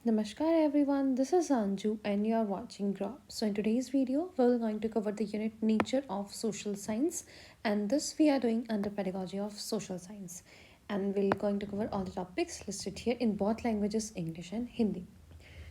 Namaskar everyone, this is Anju and you are watching Grow. So in today's video, we're going to cover the unit Nature of Social Science, and this we are doing under Pedagogy of Social Science, and we're going to cover all the topics listed here in both languages, English and Hindi.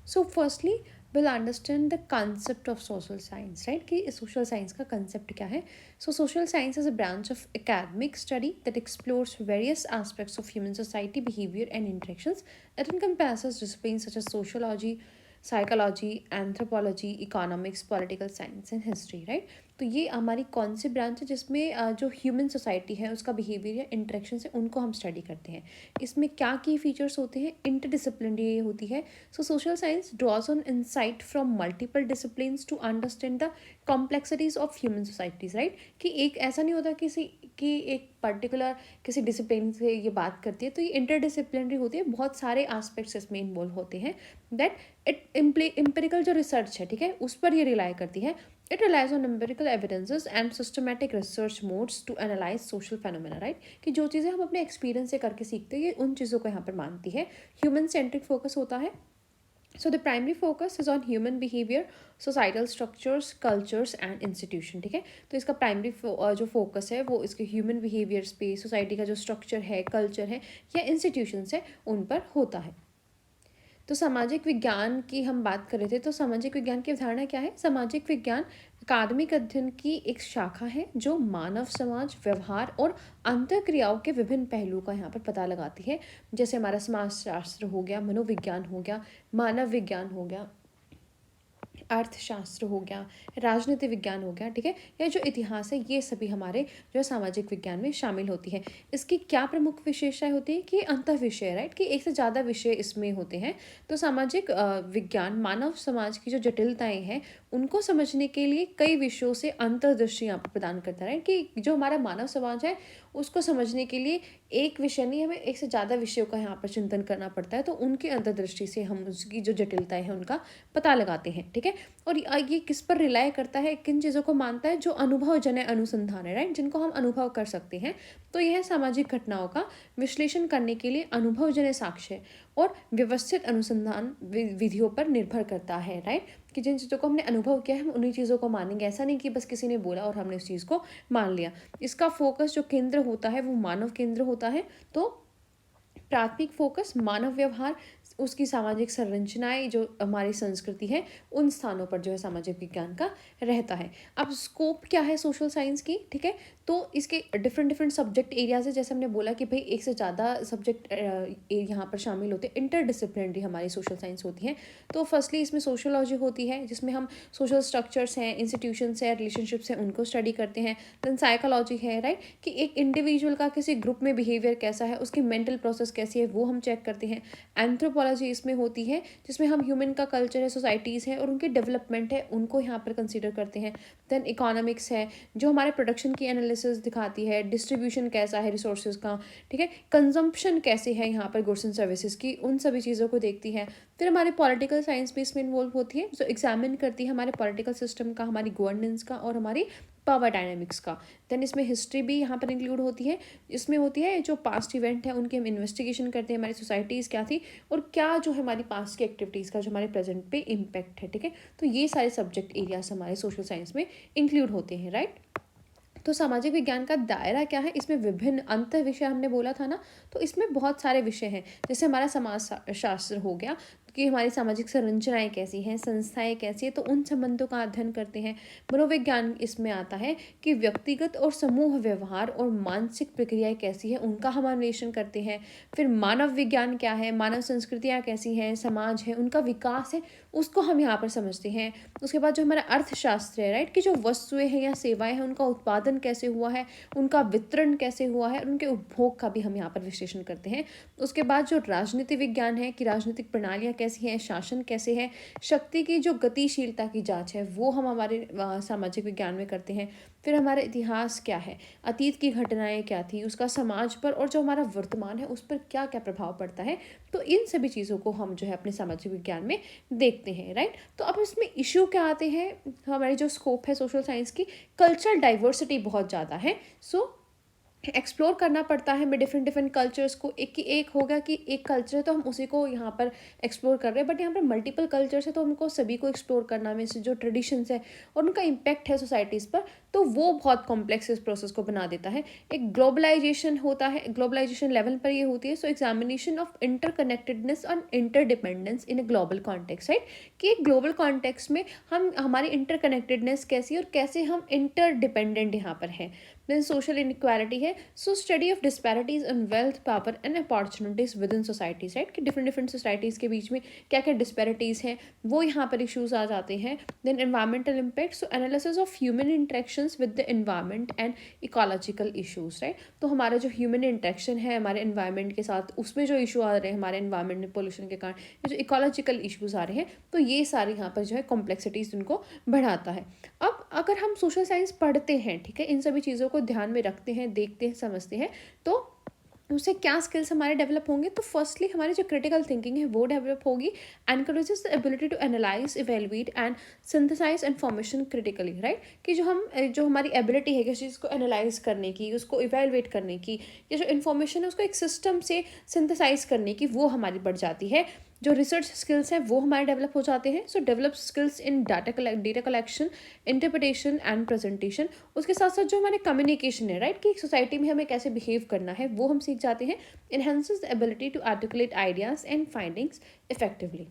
So firstly, we'll understand the concept of social science, right? कि social science का concept क्या है? So social science is a branch of academic study that explores various aspects of human society, behavior and interactions. It encompasses disciplines such as sociology, psychology, anthropology, economics, political science and history, right? तो ये हमारी कौन सी branch है जिसमें जो human society है उसका behaviour या इंटरेक्शन है उनको हम स्टडी करते हैं. इसमें क्या की फीचर्स होते हैं? इंटरडिसिप्लिनरी होती है. So social science draws on insight from multiple disciplines to understand the complexities of human societies, right? कि एक ऐसा नहीं होता कि एक पर्टिकुलर किसी डिसिप्लिन से ये बात करती है, तो ये इंटरडिसिप्लिनरी होती है. बहुत सारे एस्पेक्ट्स इसमें इन्वॉल्व होते हैं. दैट इट एम्पेरिकल जो रिसर्च है, ठीक है, उस पर ये रिलाई करती है. It relies on empirical evidences and systematic research modes to analyse social phenomena, right? कि जो चीज़ें हम अपने एक्सपीरियंस से करके सीखते हैं ये उन चीज़ों को यहाँ पर मानती है. ह्यूमन सेंट्रिक फोकस होता है. So the primary focus is on human behavior, societal structures, cultures and institution, ठीक है. तो इसका प्राइमरी जो फोकस है वो इसके ह्यूमन बिहेवियर्स पे, सोसाइटी का जो स्ट्रक्चर है, कल्चर है या इंस्टीट्यूशंस है उन पर होता है. तो सामाजिक विज्ञान की हम बात कर रहे थे. तो सामाजिक विज्ञान की अवधारणा क्या है? सामाजिक विज्ञान अकादमिक अध्ययन की एक शाखा है जो मानव समाज, व्यवहार और अंतःक्रियाओं के विभिन्न पहलुओं का यहाँ पर पता लगाती है. जैसे हमारा समाजशास्त्र हो गया, मनोविज्ञान हो गया, मानव विज्ञान हो गया, अर्थशास्त्र हो गया, राजनीति विज्ञान हो गया, ठीक है, या जो इतिहास है, ये सभी हमारे जो सामाजिक विज्ञान में शामिल होती है. इसकी क्या प्रमुख विशेषताएं होती है? कि अंतः विषय, राइट, कि एक से ज़्यादा विषय इसमें होते हैं. तो सामाजिक विज्ञान मानव समाज की जो जटिलताएं हैं उनको समझने के लिए कई विषयों से अंतर्दृष्टि यहाँ पर प्रदान करता है, राइट? कि जो हमारा मानव समाज है उसको समझने के लिए एक विषय नहीं, हमें एक से ज़्यादा विषयों का यहाँ पर चिंतन करना पड़ता है. तो उनकी अंतर्दृष्टि से हम उसकी जो जटिलताएं हैं उनका पता लगाते हैं, ठीक है. और ये किस पर रिलाई करता है, किन चीज़ों को मानता है? जो अनुभवजन्य अनुसंधान है, राइट, जिनको हम अनुभव कर सकते हैं. तो यह सामाजिक घटनाओं का विश्लेषण करने के लिए अनुभवजन्य साक्ष्य और व्यवस्थित अनुसंधान विधियों पर निर्भर करता है, राइट? कि जिन चीज़ों को हमने अनुभव किया है हम उन्हीं चीज़ों को मानेंगे. ऐसा नहीं कि बस किसी ने बोला और हमने उस चीज़ को मान लिया. इसका फोकस जो केंद्र होता है वो मानव केंद्र होता है. तो प्राथमिक फोकस मानव व्यवहार, उसकी सामाजिक संरचनाएं, जो हमारी संस्कृति है, उन स्थानों पर जो है सामाजिक विज्ञान का रहता है. अब स्कोप क्या है सोशल साइंस की, ठीक है? तो इसके डिफरेंट सब्जेक्ट एरियाज है. जैसे हमने बोला कि भाई एक से ज़्यादा सब्जेक्ट यहाँ पर शामिल होते हैं. इंटरडिसिप्लिनरी हमारी सोशल साइंस होती है. तो फर्स्टली इसमें सोशोलॉजी होती है जिसमें हम सोशल स्ट्रक्चर्स हैं, इंस्टीट्यूशंस हैं, रिलेशनशिप्स हैं, उनको स्टडी करते हैं. देन साइकोलॉजी है, राइट, कि एक इंडिविजुअल का किसी ग्रुप में बिहेवियर कैसा है, उसकी मेंटल प्रोसेस कैसी है, वो हम चेक करते हैं. एंथ्रोपोलॉजी इसमें होती है जिसमें हम ह्यूमन का कल्चर है, सोसाइटीज़ है और उनकी डेवलपमेंट है, उनको यहाँ पर कंसिडर करते हैं. देन इकोनॉमिक्स है जो हमारे प्रोडक्शन की एनालिसिस दिखाती है, डिस्ट्रीब्यूशन कैसा है रिसोर्सेज का, ठीक है, कंजम्पशन कैसे है यहाँ पर गुड्स एंड सर्विसेज की, उन सभी चीज़ों को देखती है. फिर हमारे पॉलिटिकल साइंस भी इसमें इन्वॉल्व होती है जो एग्जामिन करती है हमारे पॉलिटिकल सिस्टम का, हमारी गवर्नेंस का और हमारी पावर डायनेमिक्स का. देन इसमें हिस्ट्री भी यहाँ पर इंक्लूड होती है. इसमें होती है जो पास्ट इवेंट है उनकी हम इन्वेस्टिगेशन करते हैं, हमारी सोसाइटीज़ क्या थी और क्या जो है हमारी पास्ट की एक्टिविटीज़ का जो हमारे प्रेजेंट पे इम्पैक्ट है, ठीक है. तो ये सारे सब्जेक्ट एरियाज हमारे सोशल साइंस में इंक्लूड होते हैं, राइट. तो सामाजिक विज्ञान का दायरा क्या है? इसमें विभिन्न अंत विषय हमने बोला था ना, तो इसमें बहुत सारे विषय हैं. जैसे हमारा समाज शास्त्र हो गया कि हमारी सामाजिक संरचनाएं कैसी हैं, संस्थाएं कैसी है, तो उन संबंधों का अध्ययन करते हैं. मनोविज्ञान इसमें आता है कि व्यक्तिगत और समूह व्यवहार और मानसिक प्रक्रियाएं कैसी है उनका हम अन्वेषण करते हैं. फिर मानव विज्ञान क्या है, मानव संस्कृतियाँ कैसी हैं, समाज है, उनका विकास है, उसको हम यहाँ पर समझते हैं. उसके बाद जो हमारा अर्थशास्त्र है, राइट, कि जो वस्तुएं हैं या सेवाएं हैं उनका उत्पादन कैसे हुआ है, उनका वितरण कैसे हुआ है और उनके उपभोग का भी हम यहाँ पर विश्लेषण करते हैं. उसके बाद जो राजनीति विज्ञान है कि राजनीतिक प्रणालियाँ कैसी हैं, शासन कैसे है, शक्ति की जो गतिशीलता की जांच है वो हम हमारे सामाजिक विज्ञान में करते हैं. फिर हमारा इतिहास क्या है, अतीत की घटनाएं क्या थी, उसका समाज पर और जो हमारा वर्तमान है उस पर क्या क्या प्रभाव पड़ता है. तो इन सभी चीज़ों को हम जो है अपने सामाजिक विज्ञान में देखते हैं, राइट. तो अब इसमें इशू क्या आते हैं? हमारी जो स्कोप है सोशल साइंस की, कल्चरल डाइवर्सिटी बहुत ज़्यादा है. सो एक्सप्लोर करना पड़ता है हमें डिफरेंट डिफरेंट कल्चर्स को। एक होगा कि एक कल्चर है तो हम उसी को यहाँ पर एक्सप्लोर कर रहे हैं, बट यहाँ पर मल्टीपल कल्चर्स है तो हमको सभी को एक्सप्लोर करना में से जो ट्रेडिशंस है और उनका इम्पैक्ट है सोसाइटीज़ पर, तो वो बहुत कॉम्प्लेक्स इस प्रोसेस को बना देता है। एक ग्लोबलाइजेशन होता है, ग्लोबलाइजेशन लेवल पर ये होती है, सो एग्जामिनेशन ऑफ इंटरकनेक्टेडनेस और interdependence in a global context, right. कि एक ग्लोबल कॉन्टेक्स्ट में हम हमारी इंटरकनेक्टेडनेस कैसी और कैसे हम इंटरडिपेंडेंट यहाँ पर हैं। देन सोशल इनक्वालिटी है, so study of disparities in wealth, power and opportunities with in societies, right. कि डिफरेंट डिफरेंट सोसाइटीज़ के बीच में क्या क्या डिस्पैरिटीज़ हैं, वो यहाँ पर इशूज़ आ जाते हैं। Then environmental impact, so analysis of human interactions with the environment and ecological issues, right. तो हमारा जो ह्यूमन इंटरेक्शन है हमारे एनवायरमेंट के साथ, उसमें जो इशू आ रहे हैं हमारे एनवायरमेंट में पोल्यूशन के कारण, ये जो इकोलॉजिकल इशूज़ आ रहे हैं, तो ये सारे यहाँ पर जो है कॉम्प्लेक्सिटीज़ उनको बढ़ाता है। अब अगर हम सोशल साइंस पढ़ते हैं, ठीक है, इन सभी चीज़ों को ध्यान में रखते हैं, देखते हैं, समझते हैं, तो उससे क्या स्किल्स हमारे डेवलप होंगे। तो फर्स्टली हमारी जो क्रिटिकल थिंकिंग है वो डेवलप होगी, encourages the ability to analyse, evaluate and synthesise information critically, right. कि जो हमारी एबिलिटी है किसी चीज़ को एनालाइज करने की, उसको इवेलुएट करने की, या जो इन्फॉर्मेशन है उसको एक सिस्टम से सिंथेसाइज करने की, वो हमारी बढ़ जाती है। जो रिसर्च स्किल्स हैं वो हमारे डेवलप हो जाते हैं, सो develop skills in data collection, interpretation and presentation. उसके साथ साथ जो हमारे कम्युनिकेशन है, राइट, कि एक सोसाइटी में हमें कैसे बिहेव करना है, वो हम सीख जाते हैं। Enhances the ability to articulate ideas and findings effectively.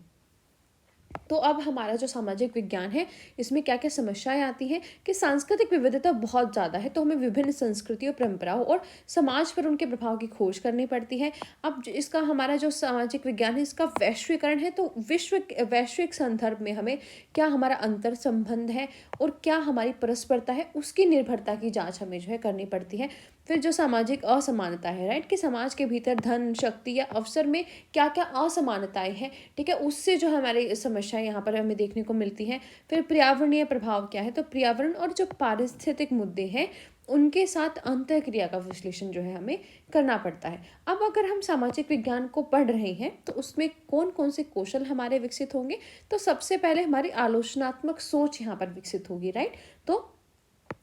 तो अब हमारा जो सामाजिक विज्ञान है, इसमें क्या क्या समस्याएं आती हैं कि सांस्कृतिक विविधता बहुत ज़्यादा है, तो हमें विभिन्न संस्कृतियों, परंपराओं और समाज पर उनके प्रभाव की खोज करनी पड़ती है। अब इसका हमारा जो सामाजिक विज्ञान है, इसका वैश्वीकरण है, तो वैश्विक संदर्भ में हमें क्या हमारा अंतर संबंध है और क्या हमारी परस्परता है, उसकी निर्भरता की जाँच हमें जो है करनी पड़ती है। फिर जो सामाजिक असमानता है, राइट, कि समाज के भीतर धन, शक्ति या अवसर में क्या क्या असमानताएं हैं, ठीक है, उससे जो हमारी समस्याएं यहाँ पर हमें देखने को मिलती हैं। फिर पर्यावरणीय प्रभाव क्या है, तो पर्यावरण और जो पारिस्थितिक मुद्दे हैं उनके साथ अंतःक्रिया का विश्लेषण जो है हमें करना पड़ता है। अब अगर हम सामाजिक विज्ञान को पढ़ रहे हैं तो उसमें कौन कौन से कौशल हमारे विकसित होंगे, तो सबसे पहले हमारी आलोचनात्मक सोच यहाँ पर विकसित होगी, राइट। तो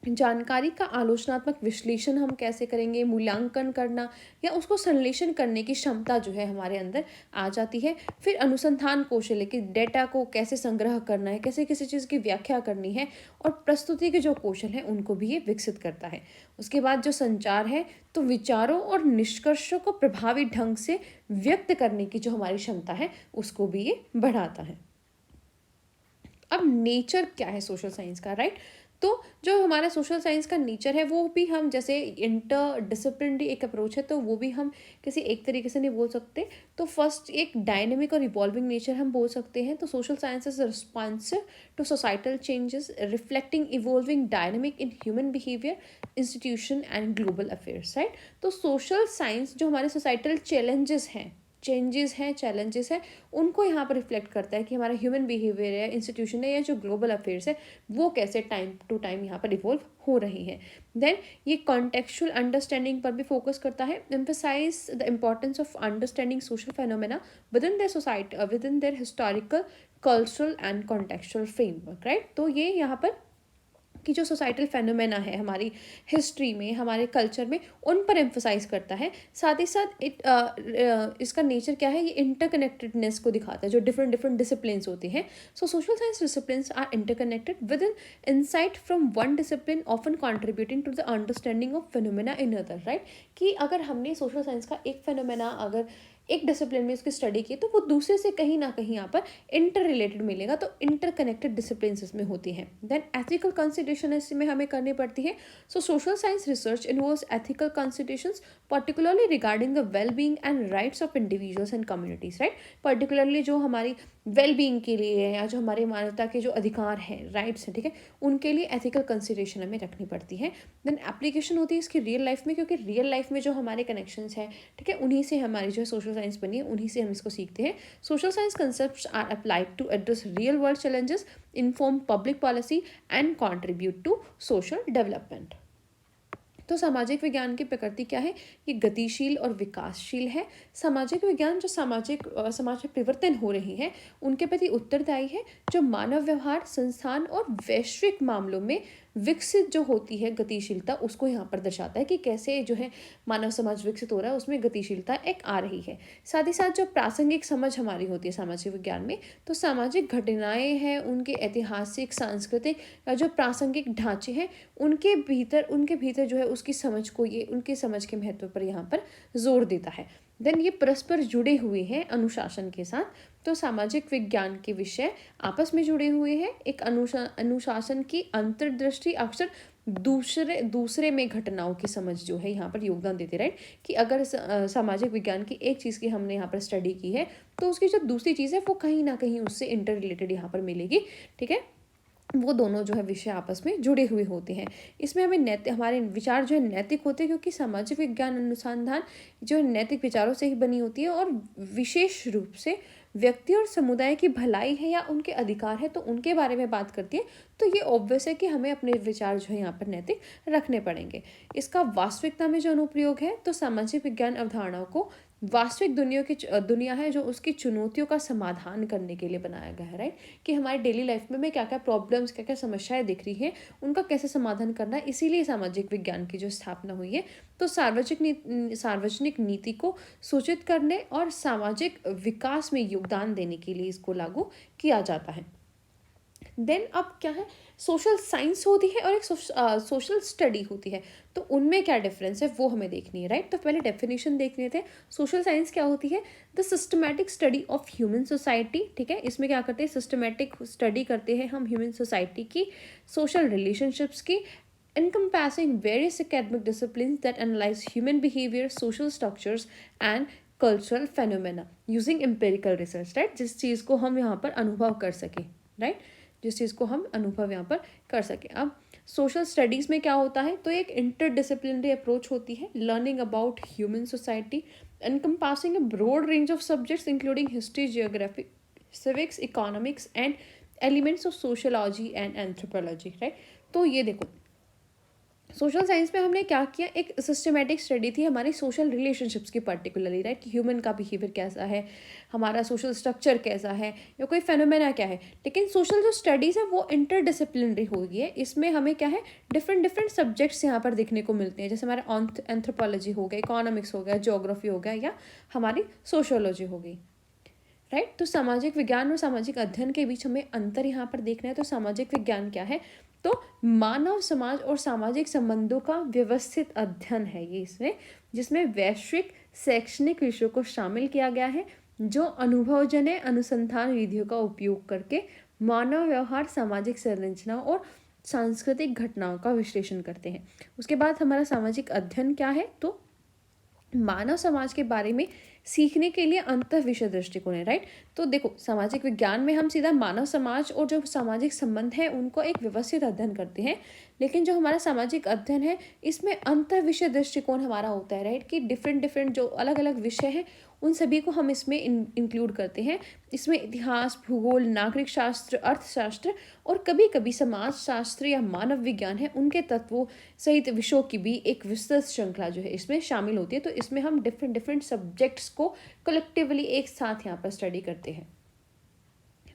जानकारी का आलोचनात्मक विश्लेषण हम कैसे करेंगे, मूल्यांकन करना या उसको संश्लेषण करने की क्षमता जो है हमारे अंदर आ जाती है। फिर अनुसंधान कौशल है कि डेटा को कैसे संग्रह करना है, कैसे किसी चीज़ की व्याख्या करनी है, और प्रस्तुति के जो कौशल हैं उनको भी ये विकसित करता है। उसके बाद जो संचार है, तो विचारों और निष्कर्षों को प्रभावी ढंग से व्यक्त करने की जो हमारी क्षमता है उसको भी ये बढ़ाता है। अब नेचर क्या है सोशल साइंस का, राइट। तो जो हमारा सोशल साइंस का नेचर है वो भी हम जैसे इंटर डिसिप्लिनरी एक अप्रोच है, तो वो भी हम किसी एक तरीके से नहीं बोल सकते। तो फर्स्ट एक डायनेमिक और इवॉल्विंग नेचर हम बोल सकते हैं। तो social science is responsive to societal changes, reflecting evolving dynamic in human behaviour, institution and global affairs, right. तो सोशल साइंस जो हमारे सोसाइटल चैलेंजेस हैं, उनको यहाँ पर रिफ्लेक्ट करता है कि हमारा ह्यूमन बिहेवियर है, इंस्टीट्यूशन है, या जो ग्लोबल अफेयर्स है वो कैसे टाइम टू टाइम यहाँ पर इवॉल्व हो रही हैं। देन ये कॉन्टेक्चुअल अंडरस्टैंडिंग पर भी फोकस करता है, emphasise the importance of understanding social phenomena within their society, within their historical, cultural and contextual framework, right. तो ये यहाँ पर कि जो सोसाइटल फेनोमेना है हमारी हिस्ट्री में, हमारे कल्चर में, उन पर एम्फोसाइज करता है। साथ ही साथ इसका नेचर क्या है, ये इंटरकनेक्टेडनेस को दिखाता है, जो डिफरेंट डिफरेंट डिसिप्लिन्स होते हैं। So social science disciplines are interconnected with in insight from one discipline, often contributing to the understanding of phenomena in other, right. कि अगर हमने सोशल साइंस का एक फेनोमेना अगर एक डिसिप्लिन में उसकी स्टडी की, तो वो दूसरे से कहीं ना कहीं यहाँ पर इंटर रिलेटेड मिलेगा, तो इंटरकनेक्टेड डिसिप्लिन इसमें होती हैं। देन एथिकल कंसिडरेशन इसमें हमें करनी पड़ती है। So social science research involves ethical considerations particularly regarding the well being and rights of individuals and communities, right. Particularly जो हमारी वेल बीइंग के लिए है, या जो हमारे मानवता के जो अधिकार हैं, राइट्स हैं, ठीक है, उनके लिए एथिकल कंसिडरेशन हमें रखनी पड़ती है। देन एप्लीकेशन होती है इसकी रियल लाइफ में, क्योंकि रियल लाइफ में जो हमारे कनेक्शंस हैं, ठीक है, उन्हीं से हमारी जो सोशल साइंस बनी है, उन्हीं से हम इसको सीखते हैं। Social science concepts are applied to address real world challenges, inform public policy and contribute to social development. तो सामाजिक विज्ञान की प्रकृति क्या है, ये गतिशील और विकासशील है। सामाजिक विज्ञान जो समाज में परिवर्तन हो रही हैं उनके प्रति उत्तरदायी है, जो मानव व्यवहार, संस्थान और वैश्विक मामलों में विकसित जो होती है गतिशीलता उसको यहाँ पर दर्शाता है कि कैसे जो है मानव समाज विकसित हो रहा है, उसमें गतिशीलता एक आ रही है। साथ ही साथ जो प्रासंगिक समझ हमारी होती है सामाजिक विज्ञान में, तो सामाजिक घटनाएं हैं, उनके ऐतिहासिक, सांस्कृतिक या जो प्रासंगिक ढांचे हैं, उनके भीतर जो है उसकी समझ को, ये उनके समझ के महत्व पर यहाँ पर जोर देता है। देन ये परस्पर जुड़े हुए हैं अनुशासन के साथ। तो सामाजिक विज्ञान के विषय आपस में जुड़े हुए हैं। एक अनुशासन की अंतर्दृष्टि अक्सर दूसरे दूसरे में घटनाओं की समझ जो है यहाँ पर योगदान देते, राइट। कि अगर सामाजिक विज्ञान की एक चीज़ की हमने यहाँ पर स्टडी की है, तो उसकी जो दूसरी चीज़ है वो कहीं ना कहीं उससे इंटर रिलेटेड यहाँ पर मिलेगी, ठीक है। वो दोनों जो है विषय आपस में जुड़े हुए होते हैं। इसमें हमें हमारे विचार जो है नैतिक होते हैं, क्योंकि सामाजिक विज्ञान अनुसंधान जो है नैतिक विचारों से ही बनी होती है, और विशेष रूप से व्यक्ति और समुदाय की भलाई है या उनके अधिकार है तो उनके बारे में बात करती है। तो ये ऑब्वियस है कि हमें अपने विचार जो है यहाँ पर नैतिक रखने पड़ेंगे। इसका वास्तविकता में जो अनुप्रयोग है, तो सामाजिक विज्ञान अवधारणाओं को वास्तविक दुनिया है जो उसकी चुनौतियों का समाधान करने के लिए बनाया गया है, राइट। कि हमारे डेली लाइफ में क्या क्या प्रॉब्लम्स, क्या क्या समस्याएं दिख रही हैं, उनका कैसे समाधान करना है, इसीलिए सामाजिक विज्ञान की जो स्थापना हुई है। तो सार्वजनिक नीति को सूचित करने और सामाजिक विकास में योगदान देने के लिए इसको लागू किया जाता है। देन अब क्या है, सोशल साइंस होती है और एक सोशल स्टडी होती है। तो उनमें क्या डिफरेंस है वो हमें देखनी है, राइट। तो पहले डेफिनेशन देख लेते हैं। सोशल साइंस क्या होती है? The systematic study of human society, ठीक है। इसमें क्या करते हैं, सिस्टमैटिक स्टडी करते हैं हम ह्यूमन सोसाइटी की, सोशल रिलेशनशिप्स की, encompassing various academic disciplines that analyze human behavior, social structures and cultural phenomena using empirical research, right। जिस चीज़ को हम यहाँ पर अनुभव कर सकें, राइट। जिस चीज़ को हम अनुभव यहाँ पर कर सकें। अब सोशल स्टडीज़ में क्या होता है, तो एक इंटरडिसिप्लिनरी अप्रोच होती है, learning about human society, encompassing a broad range of subjects including history, geography, civics, economics and elements of sociology and anthropology, right। तो ये देखो, सोशल साइंस में हमने क्या किया, एक सिस्टमेटिक स्टडी थी हमारी सोशल रिलेशनशिप्स की पर्टिकुलरली, राइट। ह्यूमन का बिहेवियर कैसा है, हमारा सोशल स्ट्रक्चर कैसा है, या कोई फेनोमेना क्या है। लेकिन सोशल जो स्टडीज़ है वो इंटरडिसिप्लिनरी हो गई है। इसमें हमें क्या है, डिफरेंट सब्जेक्ट्स यहाँ पर देखने को मिलते हैं, जैसे हमारा एंथ्रोपोलॉजी हो गया, इकोनॉमिक्स हो गया, ज्योग्राफी हो गया, या हमारी सोशोलॉजी हो गई, राइट। तो सामाजिक विज्ञान और सामाजिक अध्ययन के बीच हमें अंतर यहाँ पर देखना है। तो सामाजिक विज्ञान क्या है, तो मानव समाज और सामाजिक संबंधों का व्यवस्थित अध्ययन है ये इसमें, जिसमें वैश्विक शैक्षणिक विषयों को शामिल किया गया है, जो अनुभवजन्य अनुसंधान विधियों का उपयोग करके मानव व्यवहार, सामाजिक संरचना और सांस्कृतिक घटनाओं का विश्लेषण करते हैं। उसके बाद हमारा सामाजिक अध्ययन क्या है, तो मानव समाज के बारे में सीखने के लिए अंतःविषय दृष्टिकोण है, राइट। तो देखो, सामाजिक विज्ञान में हम सीधा मानव समाज और जो सामाजिक संबंध है उनको एक व्यवस्थित अध्ययन करते हैं, लेकिन जो हमारा सामाजिक अध्ययन है इसमें अंतःविषय दृष्टिकोण हमारा होता है, राइट। कि डिफरेंट जो अलग अलग विषय हैं उन सभी को हम इसमें इंक्लूड करते हैं। इसमें इतिहास, भूगोल, नागरिक शास्त्र, अर्थशास्त्र और कभी कभी समाज शास्त्र या मानव विज्ञान है, उनके तत्वों सहित विषयों की भी एक विस्तृत श्रृंखला जो है इसमें शामिल होती है। तो इसमें हम डिफरेंट सब्जेक्ट्स को कलेक्टिवली एक साथ यहाँ पर स्टडी करते हैं,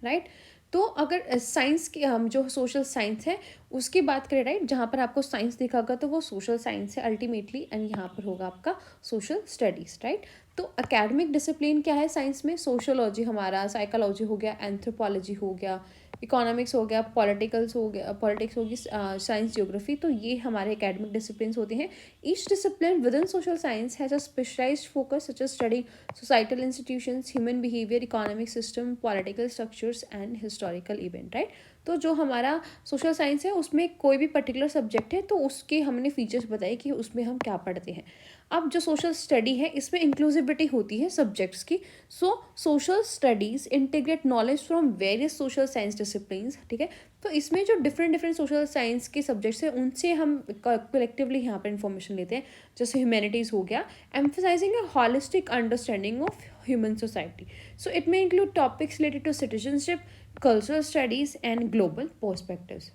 राइट। तो अगर साइंस की हम जो सोशल साइंस है उसकी बात करें, राइट, जहाँ पर आपको साइंस दिखा होगा तो वो सोशल साइंस है अल्टीमेटली, एंड यहाँ पर होगा आपका सोशल स्टडीज, राइट। तो एकेडमिक डिसिप्लिन क्या है साइंस में, सोशोलॉजी हमारा, साइकोलॉजी हो गया, एंथ्रोपोलॉजी हो गया, इकोनॉमिक्स हो गया, पॉलिटिक्स होगी, साइंस, ज्योग्राफी। तो ये हमारे एकेडमिक डिसिप्लिन होते हैं। Each discipline within social science has a specialised focus such as study societal institutions, human behaviour, economic system, political structures and historical event, right. तो जो हमारा सोशल साइंस है उसमें कोई भी पर्टिकुलर सब्जेक्ट है तो उसके हमने फीचर्स बताए कि उसमें हम क्या पढ़ते हैं। अब जो सोशल स्टडी है इसमें इंक्लूसिविटी होती है सब्जेक्ट्स की। So social studies integrate knowledge from various social science disciplines, ठीक है। तो इसमें जो डिफरेंट सोशल साइंस के सब्जेक्ट्स हैं उनसे हम कलेक्टिवली यहाँ पर इंफॉर्मेशन लेते हैं। जैसे ह्यूमैनिटीज़ हो गया, emphasising a holistic understanding of human society. So it may include topics related to citizenship, cultural studies and global perspectives.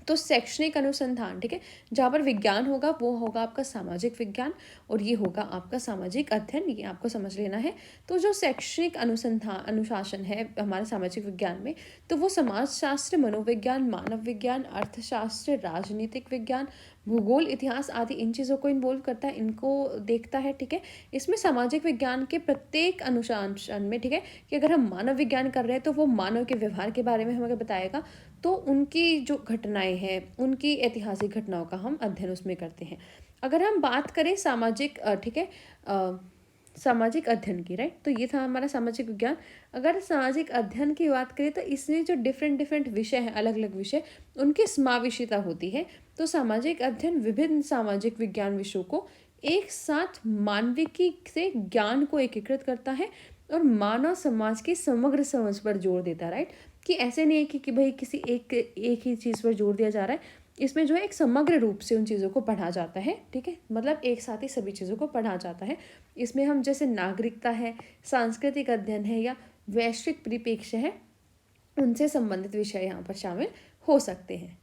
तो शैक्षणिक अनुसंधान, ठीक है, जहाँ पर विज्ञान होगा वो होगा आपका सामाजिक विज्ञान, और ये होगा आपका सामाजिक अध्ययन, ये आपको समझ लेना है। तो जो शैक्षणिक अनुसंधान अनुशासन है हमारे सामाजिक विज्ञान में, तो वो समाजशास्त्र, मनोविज्ञान, मानव विज्ञान, अर्थशास्त्र, राजनीतिक विज्ञान, भूगोल, इतिहास आदि इन चीज़ों को इन्वॉल्व करता है, इनको देखता है, ठीक है। इसमें सामाजिक विज्ञान के प्रत्येक अनुशासन में, ठीक है, कि अगर हम मानव विज्ञान कर रहे हैं तो वो मानव के व्यवहार के बारे में हमें बताएगा, तो उनकी जो घटनाएं हैं, उनकी ऐतिहासिक घटनाओं का हम अध्ययन उसमें करते हैं। अगर हम बात करें सामाजिक ठीक है सामाजिक अध्ययन की, राइट, तो ये था हमारा सामाजिक विज्ञान। अगर सामाजिक अध्ययन की बात करें तो इसमें जो डिफरेंट डिफरेंट विषय हैं, अलग अलग विषय, उनकी समावेशिता होती है। तो सामाजिक अध्ययन विभिन्न सामाजिक विज्ञान विषयों को एक साथ मानविकी से ज्ञान को एकीकृत करता है और मानव समाज की समग्र समझ पर जोर देता है, राइट। कि ऐसे नहीं है कि भाई किसी एक ही चीज़ पर जोर दिया जा रहा है। इसमें जो है एक समग्र रूप से उन चीज़ों को पढ़ा जाता है, ठीक है, मतलब एक साथ ही सभी चीज़ों को पढ़ा जाता है। इसमें हम जैसे नागरिकता है, सांस्कृतिक अध्ययन है या वैश्विक परिप्रेक्ष्य है, उनसे संबंधित विषय यहाँ पर शामिल हो सकते हैं।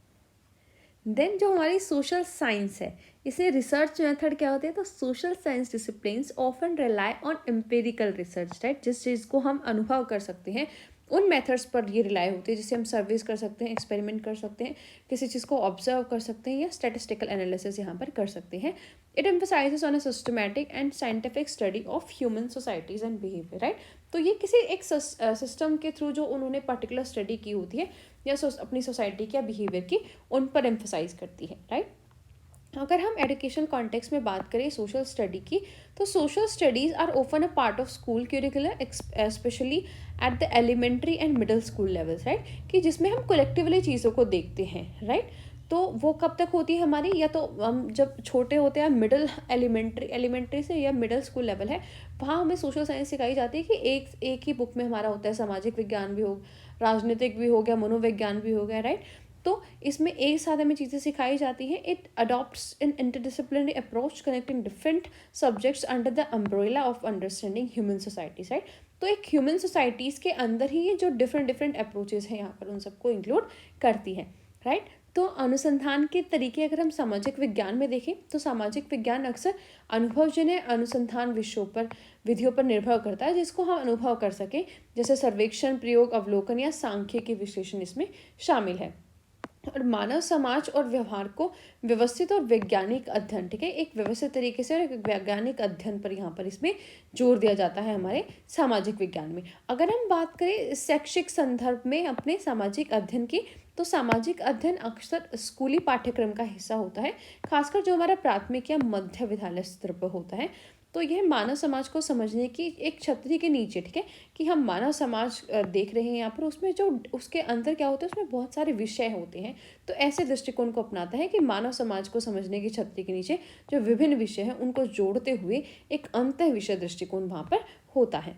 देन जो हमारी सोशल साइंस है, इसे रिसर्च मेथड क्या होते हैं, तो social science disciplines often rely on empirical research, right. जिस चीज़ को हम अनुभव कर सकते हैं उन मेथड्स पर ये रिलाई होती है, जिससे हम सर्विस कर सकते हैं, एक्सपेरिमेंट कर सकते हैं, किसी चीज़ को ऑब्जर्व कर सकते हैं या स्टैटिस्टिकल एनालिसिस यहाँ पर कर सकते हैं। It emphasises on a systematic and scientific study of human societies and behaviour, right. तो ये किसी एक सिस्टम के थ्रू जो उन्होंने पर्टिकुलर स्टडी की होती है या अपनी सोसाइटी की या बिहेवियर की, उन पर एम्फसाइज करती है, राइट। अगर हम एजुकेशन कॉन्टेक्स्ट में बात करें सोशल स्टडी की, तो social studies are open a part of school curricular, specially at the elementary and middle school levels, right. कि जिसमें हम कलेक्टिवली चीज़ों को देखते हैं, राइट। तो वो कब तक होती है हमारी, या तो हम जब छोटे होते हैं, मिडिल एलिमेंट्री से या मिडिल स्कूल लेवल है, वहाँ हमें सोशल साइंस सिखाई जाती है कि एक ही बुक में हमारा होता है, सामाजिक विज्ञान भी हो, राजनीतिक भी हो गया, मनोविज्ञान भी हो गया, राइट। तो इसमें एक साथ हमें चीज़ें सिखाई जाती हैं। It adopts in interdisciplinary approach connecting different subjects under the umbrella of understanding human societies, right. तो एक ह्यूमन सोसाइटीज़ के अंदर ही ये जो डिफरेंट डिफरेंट अप्रोचेज हैं यहाँ पर, उन सबको इंक्लूड करती है, राइट। तो अनुसंधान के तरीके अगर हम सामाजिक विज्ञान में देखें, तो सामाजिक विज्ञान अक्सर अनुभवजन्य अनुसंधान विधियों पर निर्भर करता है, जिसको हम अनुभव कर सकें, जैसे सर्वेक्षण, प्रयोग, अवलोकन या सांख्यिकी विश्लेषण इसमें शामिल है। और मानव समाज और व्यवहार को व्यवस्थित और वैज्ञानिक अध्ययन, ठीक है, एक व्यवस्थित तरीके से और एक वैज्ञानिक अध्ययन पर यहाँ पर इसमें जोर दिया जाता है हमारे सामाजिक विज्ञान में। अगर हम बात करें शैक्षिक संदर्भ में अपने सामाजिक अध्ययन की, तो सामाजिक अध्ययन अक्सर स्कूली पाठ्यक्रम का हिस्सा होता है, खासकर जो हमारा प्राथमिक या मध्य विद्यालय स्तर पर होता है। तो यह मानव समाज को समझने की एक छतरी के नीचे, ठीक है, कि हम मानव समाज देख रहे हैं यहाँ पर, उसमें जो उसके अंदर क्या होता है, उसमें बहुत सारे विषय होते हैं। तो ऐसे दृष्टिकोण को अपनाता है कि मानव समाज को समझने की छतरी के नीचे जो विभिन्न विषय हैं उनको जोड़ते हुए एक अंतः विषय दृष्टिकोण वहाँ पर होता है।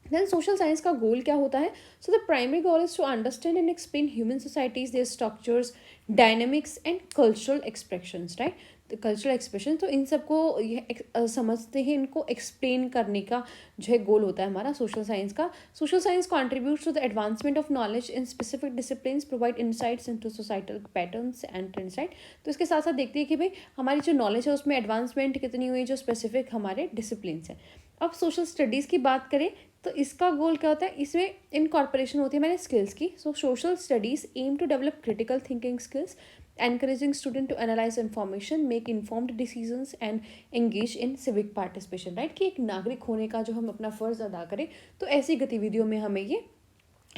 देन सोशल साइंस का गोल क्या होता है, so the primary goal is to understand and explain human societies, their structures, dynamics and cultural expressions, right. Cultural expression, तो इन सबको ये समझते हैं, इनको एक्सप्लेन करने का जो है गोल होता है हमारा सोशल साइंस का। Social science contributes to the advancement of knowledge in specific disciplines, provide insights into societal patterns and trends, right. तो इसके साथ साथ देखते हैं कि भाई हमारी जो नॉलेज है उसमें एडवांसमेंट कितनी हुई, जो स्पेसिफिक हमारे डिसिप्लिन्स हैं। अब सोशल स्टडीज़ की बात करें, तो इसका गोल क्या होता है, इसमें इनकॉर्पोरेशन होती है हमारे स्किल्स की। So social studies aim to develop critical thinking skills, encouraging student to analyze information, make informed decisions and engage in civic participation, right। कि एक नागरिक होने का जो हम अपना फ़र्ज़ अदा करें, तो ऐसी गतिविधियों में हमें ये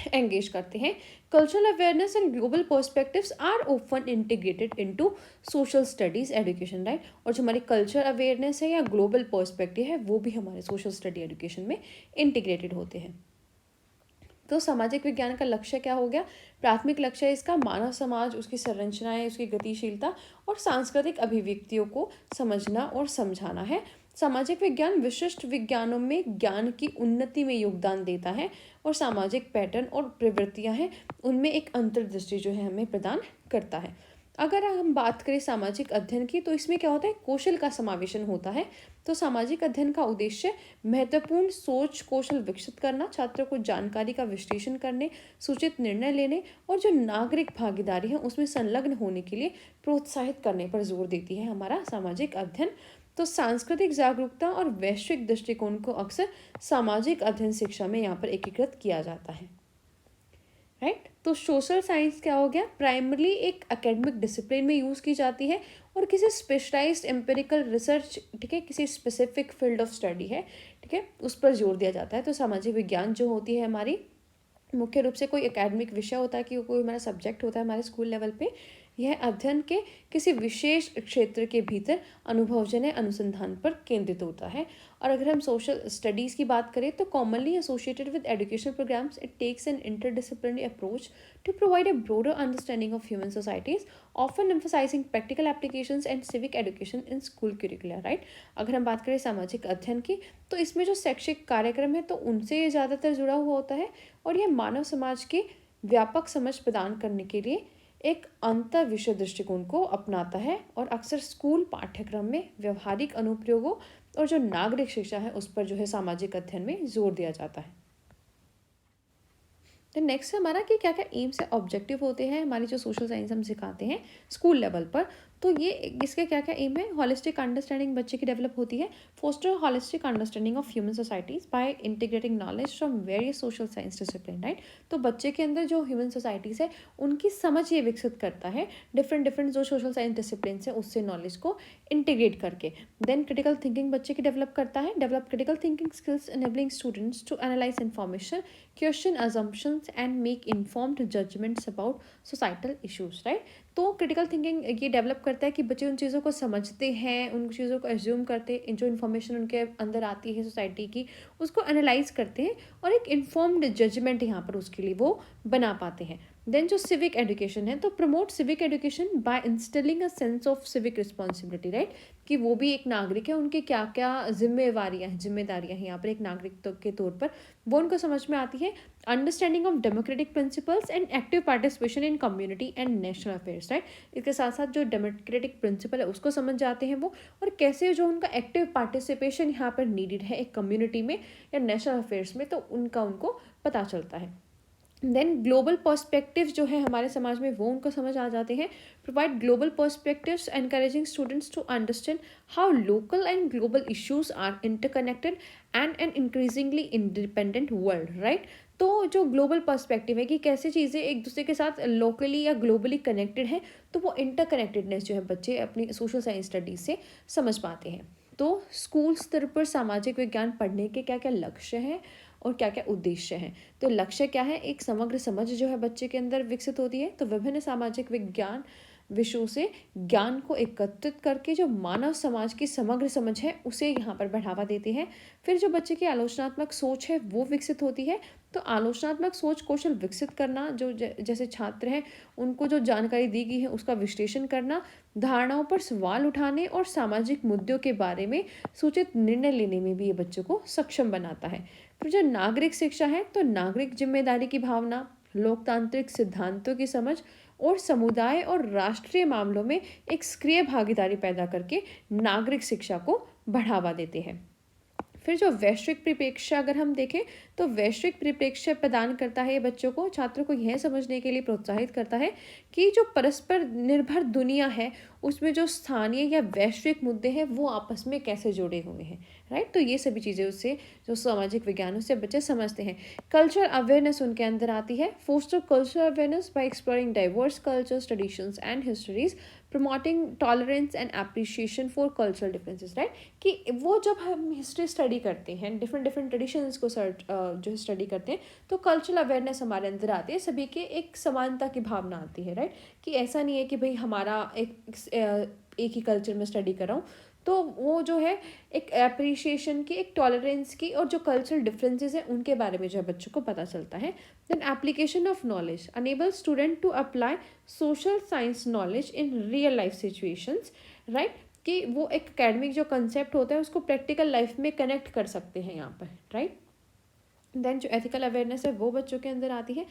एंगेज करते हैं। Cultural awareness and global perspectives are often integrated into social studies education, right. और जो हमारी कल्चर अवेयरनेस है या ग्लोबल पर्सपेक्टिव है, वो भी हमारे सोशल स्टडी एजुकेशन में इंटीग्रेटेड होते हैं। तो सामाजिक विज्ञान का लक्ष्य क्या हो गया, प्राथमिक लक्ष्य है इसका मानव समाज, उसकी संरचनाएं, उसकी गतिशीलता और सांस्कृतिक अभिव्यक्तियों को समझना और समझाना है। सामाजिक विज्ञान विशिष्ट विज्ञानों में ज्ञान की उन्नति में योगदान देता है और सामाजिक पैटर्न और प्रवृत्तियां हैं उनमें एक अंतर्दृष्टि जो है हमें प्रदान करता है। अगर हम बात करें सामाजिक अध्ययन की, तो इसमें क्या होता है, कौशल का समावेशन होता है। तो सामाजिक अध्ययन का उद्देश्य महत्वपूर्ण सोच कौशल विकसित करना, छात्रों को जानकारी का विश्लेषण करने, सूचित निर्णय लेने और जो नागरिक भागीदारी है उसमें संलग्न होने के लिए प्रोत्साहित करने पर जोर देती है हमारा सामाजिक अध्ययन। तो सांस्कृतिक जागरूकता और वैश्विक दृष्टिकोण को अक्सर सामाजिक अध्ययन शिक्षा में यहाँ पर एकीकृत किया जाता है, राइट। तो सोशल साइंस क्या हो गया, प्राइमरली एक एकेडमिक डिसिप्लिन में यूज़ की जाती है और किसी स्पेशलाइज्ड एम्पिरिकल रिसर्च, ठीक है, किसी स्पेसिफिक फील्ड ऑफ स्टडी है, ठीक है, उस पर जोर दिया जाता है। तो सामाजिक विज्ञान जो होती है हमारी, मुख्य रूप से कोई एकेडमिक विषय होता है कि कोई हमारा सब्जेक्ट होता है हमारे स्कूल लेवल पे, यह अध्ययन के किसी विशेष क्षेत्र के भीतर अनुभवजन्य अनुसंधान पर केंद्रित होता है। और अगर हम सोशल स्टडीज़ की बात करें तो commonly associated with educational programs, it takes an interdisciplinary approach to provide a broader understanding of human societies, often emphasizing practical applications and civic education in school curricula, right। अगर हम बात करें सामाजिक अध्ययन की, तो इसमें जो शैक्षिक कार्यक्रम है तो उनसे ज़्यादातर जुड़ा हुआ होता है और यह मानव समाज की व्यापक समझ प्रदान करने के लिए एक अंतर विषय दृष्टिकोण को अपनाता है और अक्सर स्कूल पाठ्यक्रम में व्यवहारिक अनुप्रयोगों और जो नागरिक शिक्षा है उस पर जो है सामाजिक अध्ययन में जोर दिया जाता है। तो नेक्स्ट हमारा कि क्या क्या एम्स या ऑब्जेक्टिव होते हैं हमारी जो सोशल साइंस हम सिखाते हैं स्कूल लेवल पर। तो ये इसके क्या क्या एम है, हॉलिस्टिक अंडरस्टैंडिंग बच्चे की डेवलप होती है, foster holistic understanding of human societies by integrating knowledge from various social science discipline, right. तो बच्चे के अंदर जो ह्यूमन सोसाइटीज़ है उनकी समझ ये विकसित करता है डिफरेंट डिफरेंट जो सोशल साइंस डिसिप्लिन है उससे नॉलेज को इंटीग्रेट करके। देन क्रिटिकल थिंकिंग बच्चे की डेवलप करता है, develop critical thinking skills enabling students to analyse information, question assumptions and make informed judgements about societal issues, right. तो क्रिटिकल थिंकिंग ये डेवलप करता है कि बच्चे उन चीज़ों को समझते हैं, उन चीज़ों को एज्यूम करते हैं, जो इन्फॉर्मेशन उनके अंदर आती है सोसाइटी की उसको एनालाइज करते हैं और एक इन्फॉर्म्ड जजमेंट यहाँ पर उसके लिए वो बना पाते हैं। देन जो सिविक एजुकेशन है तो promote civic education by instilling a sense of civic responsibility, right, कि वो भी एक नागरिक है, उनकी क्या क्या जिम्मेदारियाँ हैं यहाँ पर एक नागरिक के तौर पर वो उनको समझ में आती है। Understanding of democratic principles and active participation in community and national affairs, right. इसके साथ साथ जो डेमोक्रेटिक प्रिंसिपल है उसको समझ जाते हैं वो, और कैसे जो उनका एक्टिव पार्टिसिपेशन यहाँ पर नीडेड है एक कम्युनिटी में या नेशनल अफेयर्स में, तो उनका उनको पता चलता है। देन ग्लोबल पर्सपेक्टिव जो है हमारे समाज में वो उनको समझ आ जाते हैं। Provide global perspectives encouraging students to understand how local and global issues are interconnected and an increasingly independent world, right. तो जो ग्लोबल पर्सपेक्टिव है कि कैसे चीज़ें एक दूसरे के साथ लोकली या ग्लोबली कनेक्टेड हैं, तो वो इंटरकनेक्टेडनेस जो है बच्चे अपनी सोशल साइंस स्टडीज से समझ पाते हैं। तो स्कूल स्तर पर सामाजिक विज्ञान पढ़ने के क्या क्या लक्ष्य हैं और क्या क्या उद्देश्य हैं। तो लक्ष्य क्या है, एक समग्र समझ जो है बच्चे के अंदर विकसित होती है। तो विभिन्न सामाजिक विज्ञान विषयों से ज्ञान को एकत्रित करके जो मानव समाज की समग्र समझ है उसे यहाँ पर बढ़ावा देते हैं। फिर जो बच्चे की आलोचनात्मक सोच है वो विकसित होती है। तो आलोचनात्मक सोच कौशल विकसित करना, जो जैसे छात्र हैं उनको जो जानकारी दी गई है उसका विश्लेषण करना, धारणाओं पर सवाल उठाने और सामाजिक मुद्दों के बारे में सूचित निर्णय लेने में भी ये बच्चों को सक्षम बनाता है। फिर जो नागरिक शिक्षा है तो नागरिक जिम्मेदारी की भावना, लोकतांत्रिक सिद्धांतों की समझ और समुदाय और राष्ट्रीय मामलों में एक सक्रिय भागीदारी पैदा करके नागरिक शिक्षा को बढ़ावा देते हैं। फिर जो वैश्विक परिप्रेक्ष्य अगर हम देखें तो वैश्विक परिप्रेक्ष्य प्रदान करता है ये बच्चों को, छात्रों को यह समझने के लिए प्रोत्साहित करता है कि जो परस्पर निर्भर दुनिया है उसमें जो स्थानीय या वैश्विक मुद्दे हैं वो आपस में कैसे जुड़े हुए हैं, राइट। तो ये सभी चीज़ें उससे जो सामाजिक विज्ञान उससे बच्चे समझते हैं। कल्चर अवेयरनेस उनके अंदर आती है। Foster culture awareness by exploring diverse cultures, traditions and histories, promoting tolerance and appreciation for cultural differences, right. कि वो जब हम हिस्ट्री स्टडी करते हैं, डिफरेंट डिफरेंट ट्रेडिशंस को जो स्टडी करते हैं, तो कल्चरल अवेयरनेस हमारे अंदर आती है, सभी के एक समानता की भावना आती है, राइट। कि ऐसा नहीं है कि भाई हमारा एक ही कल्चर में स्टडी कर रहा हूँ, तो वो जो है एक एप्रिशिएशन की, एक टॉलरेंस की और जो कल्चरल डिफरेंसेस हैं उनके बारे में जो है बच्चों को पता चलता है। Then application of knowledge enable student to apply social science knowledge in real life situations, right. कि वो एक एकेडमिक जो कंसेप्ट होता है उसको प्रैक्टिकल लाइफ में कनेक्ट कर सकते हैं यहाँ पर, राइट। देन जो एथिकल अवेयरनेस है वो बच्चों के अंदर आती है।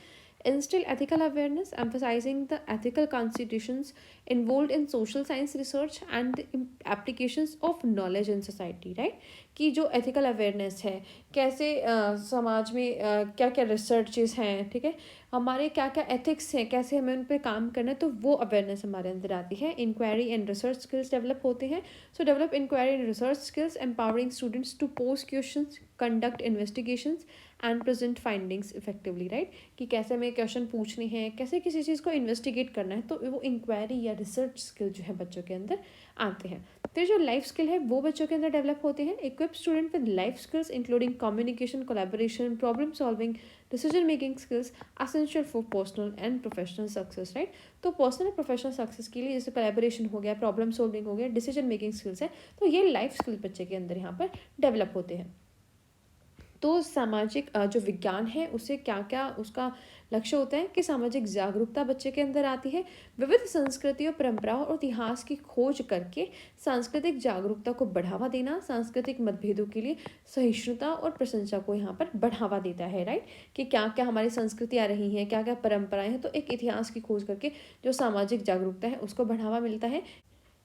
instill ethical awareness, emphasizing the ethical constitutions involved in social science research and the applications of knowledge in society, right? कि जो ethical awareness है, कैसे समाज में क्या क्या researches हैं, ठीक है, हमारे क्या क्या ethics हैं, कैसे हमें उन पर काम करना है, तो वो awareness हमारे अंदर आती है. Inquiry and research skills develop होते हैं. So develop inquiry and research skills, empowering students to pose questions, conduct investigations and present findings effectively, right? कि कैसे हमें क्वेश्चन पूछने हैं, कैसे किसी चीज़ को इन्वेस्टिगेट करना है, तो वो इंक्वायरी या रिसर्च स्किल जो है बच्चों के अंदर आते हैं. फिर जो लाइफ स्किल है वो बच्चों के अंदर डेवलप होते हैं. Equip student with life skills including communication, collaboration, problem solving, decision making skills essential for personal and professional success, right? तो पर्सनल और प्रोफेशनल सक्सेस के लिए जैसे कोलैबोरेशन हो गया, प्रॉब्लम सॉल्विंग हो गया, डिसीजन मेकिंग स्किल्स है, तो ये लाइफ स्किल्स बच्चे के अंदर यहाँ पर डेवलप होते हैं. तो सामाजिक जो विज्ञान है उससे क्या क्या उसका लक्ष्य होता है कि सामाजिक जागरूकता बच्चे के अंदर आती है, विविध संस्कृतियों, परंपराओं और इतिहास की खोज करके सांस्कृतिक जागरूकता को बढ़ावा देना, सांस्कृतिक मतभेदों के लिए सहिष्णुता और प्रशंसा को यहाँ पर बढ़ावा देता है, राइट? कि क्या क्या हमारी संस्कृतियाँ रही हैं, क्या क्या परंपराएं हैं, तो एक इतिहास की खोज करके जो सामाजिक जागरूकता है उसको बढ़ावा मिलता है.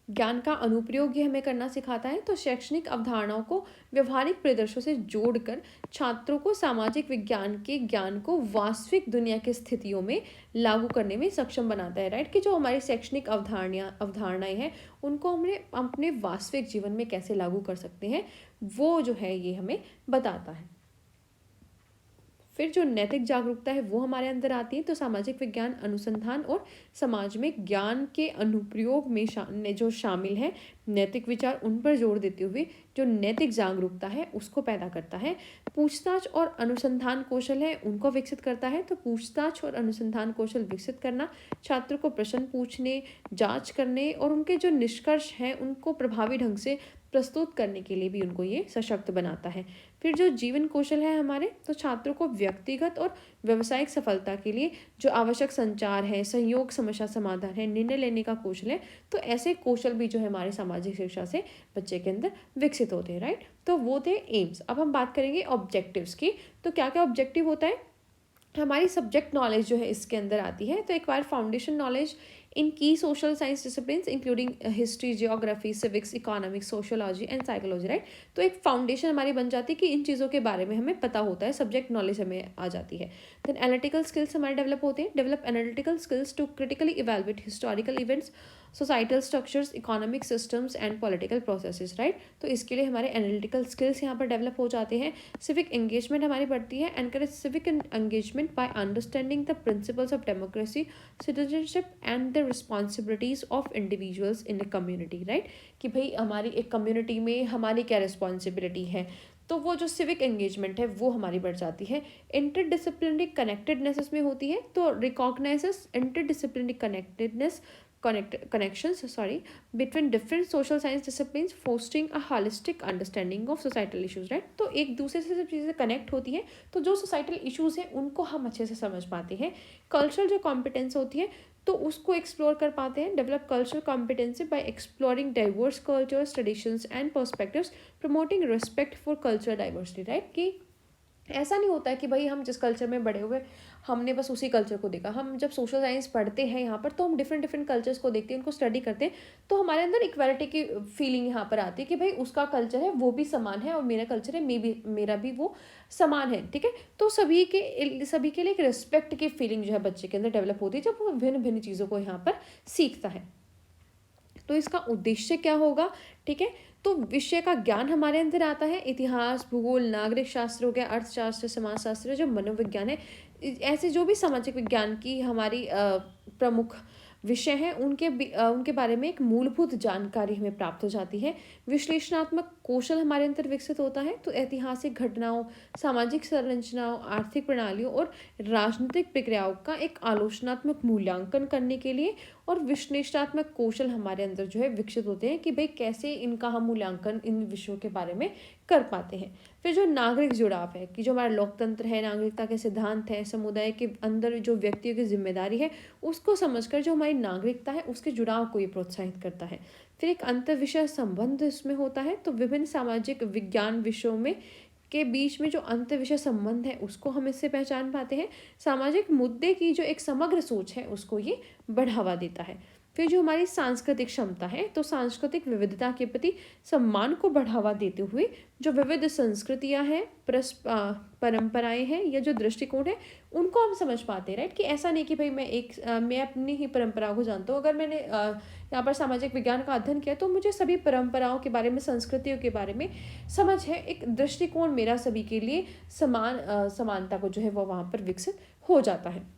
ज्ञान का अनुप्रयोग ये हमें करना सिखाता है. तो शैक्षणिक अवधारणाओं को व्यवहारिक परिदृश्यों से जोड़कर छात्रों को सामाजिक विज्ञान के ज्ञान को वास्तविक दुनिया की स्थितियों में लागू करने में सक्षम बनाता है, राइट? कि जो हमारी शैक्षणिक अवधारणाएं हैं उनको हमने अपने वास्तविक जीवन में कैसे लागू कर सकते हैं, वो जो है ये हमें बताता है. फिर जो नैतिक जागरूकता है वो हमारे अंदर आती है. तो सामाजिक विज्ञान अनुसंधान और समाज में ज्ञान के अनुप्रयोग में जो शामिल है नैतिक विचार, उन पर जोर देते हुए जो नैतिक जागरूकता है उसको पैदा करता है. पूछताछ और अनुसंधान कौशल है उनको विकसित करता है. तो पूछताछ और अनुसंधान कौशल विकसित करना छात्रों को प्रश्न पूछने, जांच करने और उनके जो निष्कर्ष हैं उनको प्रभावी ढंग से प्रस्तुत करने के लिए भी उनको ये सशक्त बनाता है. फिर जो जीवन कौशल है हमारे, तो छात्रों को व्यक्तिगत और व्यावसायिक सफलता के लिए जो आवश्यक संचार है, सहयोग, समस्या समाधान है, निर्णय लेने का कौशल है, तो ऐसे कौशल भी जो है हमारे सामाजिक शिक्षा से बच्चे के अंदर विकसित होते हैं, राइट? तो वो थे एम्स. अब हम बात करेंगे ऑब्जेक्टिव्स की. तो क्या क्या ऑब्जेक्टिव होता है? हमारी सब्जेक्ट नॉलेज जो है इसके अंदर आती है. तो एक बार फाउंडेशन नॉलेज इन की social science disciplines including history, geography, civics, economics, sociology and psychology, right? तो एक फाउंडेशन हमारी बन जाती है कि इन चीज़ों के बारे में हमें पता होता है, सब्जेक्ट नॉलेज हमें आ जाती है. देन एनालिटिकल स्किल्स हमारे डेवलप होते हैं. Develop analytical skills to critically evaluate historical events, societal structures, economic systems and political processes, right? तो इसके लिए हमारे एनालिटिकल स्किल्स यहाँ पर डेवलप हो जाते हैं. सिविक एंगेजमेंट हमारी बढ़ती है. Encourage civic engagement by understanding the principles of democracy, citizenship and the responsibilities of individuals in a community, right? कि भाई हमारी एक कम्युनिटी में हमारी क्या रिस्पॉन्सिबिलिटी है, तो वो जो सिविक एंगेजमेंट है वो हमारी बढ़ जाती है. इंटरडिसिप्लिनरी कनेक्टेडनेस इसमें होती है. तो recognises interdisciplinary connections between different social science disciplines, fostering a holistic understanding of societal issues, right? तो एक दूसरे से जब चीज़ें कनेक्ट होती हैं तो जो सोसाइटल इश्यूज हैं उनको हम अच्छे से समझ पाते हैं. कल्चरल जो कॉम्पिटेंस होती है तो उसको एक्सप्लोर कर पाते हैं. Develop cultural competency bye exploring diverse cultures, traditions and perspectives, promoting respect for cultural diversity, right? कि ऐसा नहीं होता है कि भाई हम जिस कल्चर में बड़े हुए हमने बस उसी कल्चर को देखा. हम जब सोशल साइंस पढ़ते हैं यहाँ पर तो हम डिफरेंट डिफरेंट कल्चर्स को देखते हैं, उनको स्टडी करते हैं, तो हमारे अंदर इक्वालिटी की फीलिंग यहाँ पर आती है कि भाई उसका कल्चर है वो भी समान है और मेरा कल्चर है मेरा भी वो समान है, ठीक है? तो सभी के लिए एक रिस्पेक्ट की फीलिंग जो है बच्चे के अंदर डेवलप होती है जब वो भिन्न भिन्न चीज़ों को यहाँ पर सीखता है. तो इसका उद्देश्य क्या होगा, ठीक है? तो विषय का ज्ञान हमारे अंदर आता है. इतिहास, भूगोल, नागरिक शास्त्र हो गया, अर्थशास्त्र, समाजशास्त्र, जो मनोविज्ञान है, ऐसे जो भी सामाजिक विज्ञान की हमारी प्रमुख विषय हैं उनके बारे में एक मूलभूत जानकारी हमें प्राप्त हो जाती है. विश्लेषणात्मक कौशल हमारे अंदर विकसित होता है. तो ऐतिहासिक घटनाओं, सामाजिक संरचनाओं, आर्थिक प्रणालियों और राजनीतिक प्रक्रियाओं का एक आलोचनात्मक मूल्यांकन करने के लिए और विश्लेषणात्मक कौशल हमारे अंदर जो है विकसित होते हैं कि भाई कैसे इनका हम मूल्यांकन इन विषयों के बारे में कर पाते हैं. फिर जो नागरिक जुड़ाव है कि जो हमारा लोकतंत्र है, नागरिकता के सिद्धांत है, समुदाय के अंदर जो व्यक्तियों की जिम्मेदारी है उसको समझकर जो हमारी नागरिकता है उसके जुड़ाव को ये प्रोत्साहित करता है. फिर एक अंतर विषय संबंध इसमें होता है. तो विभिन्न सामाजिक विज्ञान विषयों में के बीच में जो अंतःविषय संबंध है उसको हम इससे पहचान पाते हैं। सामाजिक मुद्दे की जो एक समग्र सोच है उसको ये बढ़ावा देता है। फिर जो हमारी सांस्कृतिक क्षमता है, तो सांस्कृतिक विविधता के प्रति सम्मान को बढ़ावा देते हुए जो विविध संस्कृतियां हैं, परंपराएं हैं या जो दृष्टिकोण है उनको हम समझ पाते हैं, राइट। कि ऐसा नहीं कि भाई मैं अपनी ही परंपरा को जानता हूँ। अगर मैंने यहाँ पर सामाजिक विज्ञान का अध्ययन किया तो मुझे सभी परंपराओं के बारे में, संस्कृतियों के बारे में समझ है। एक दृष्टिकोण मेरा सभी के लिए समानता को जो है वो वहाँ पर विकसित हो जाता है।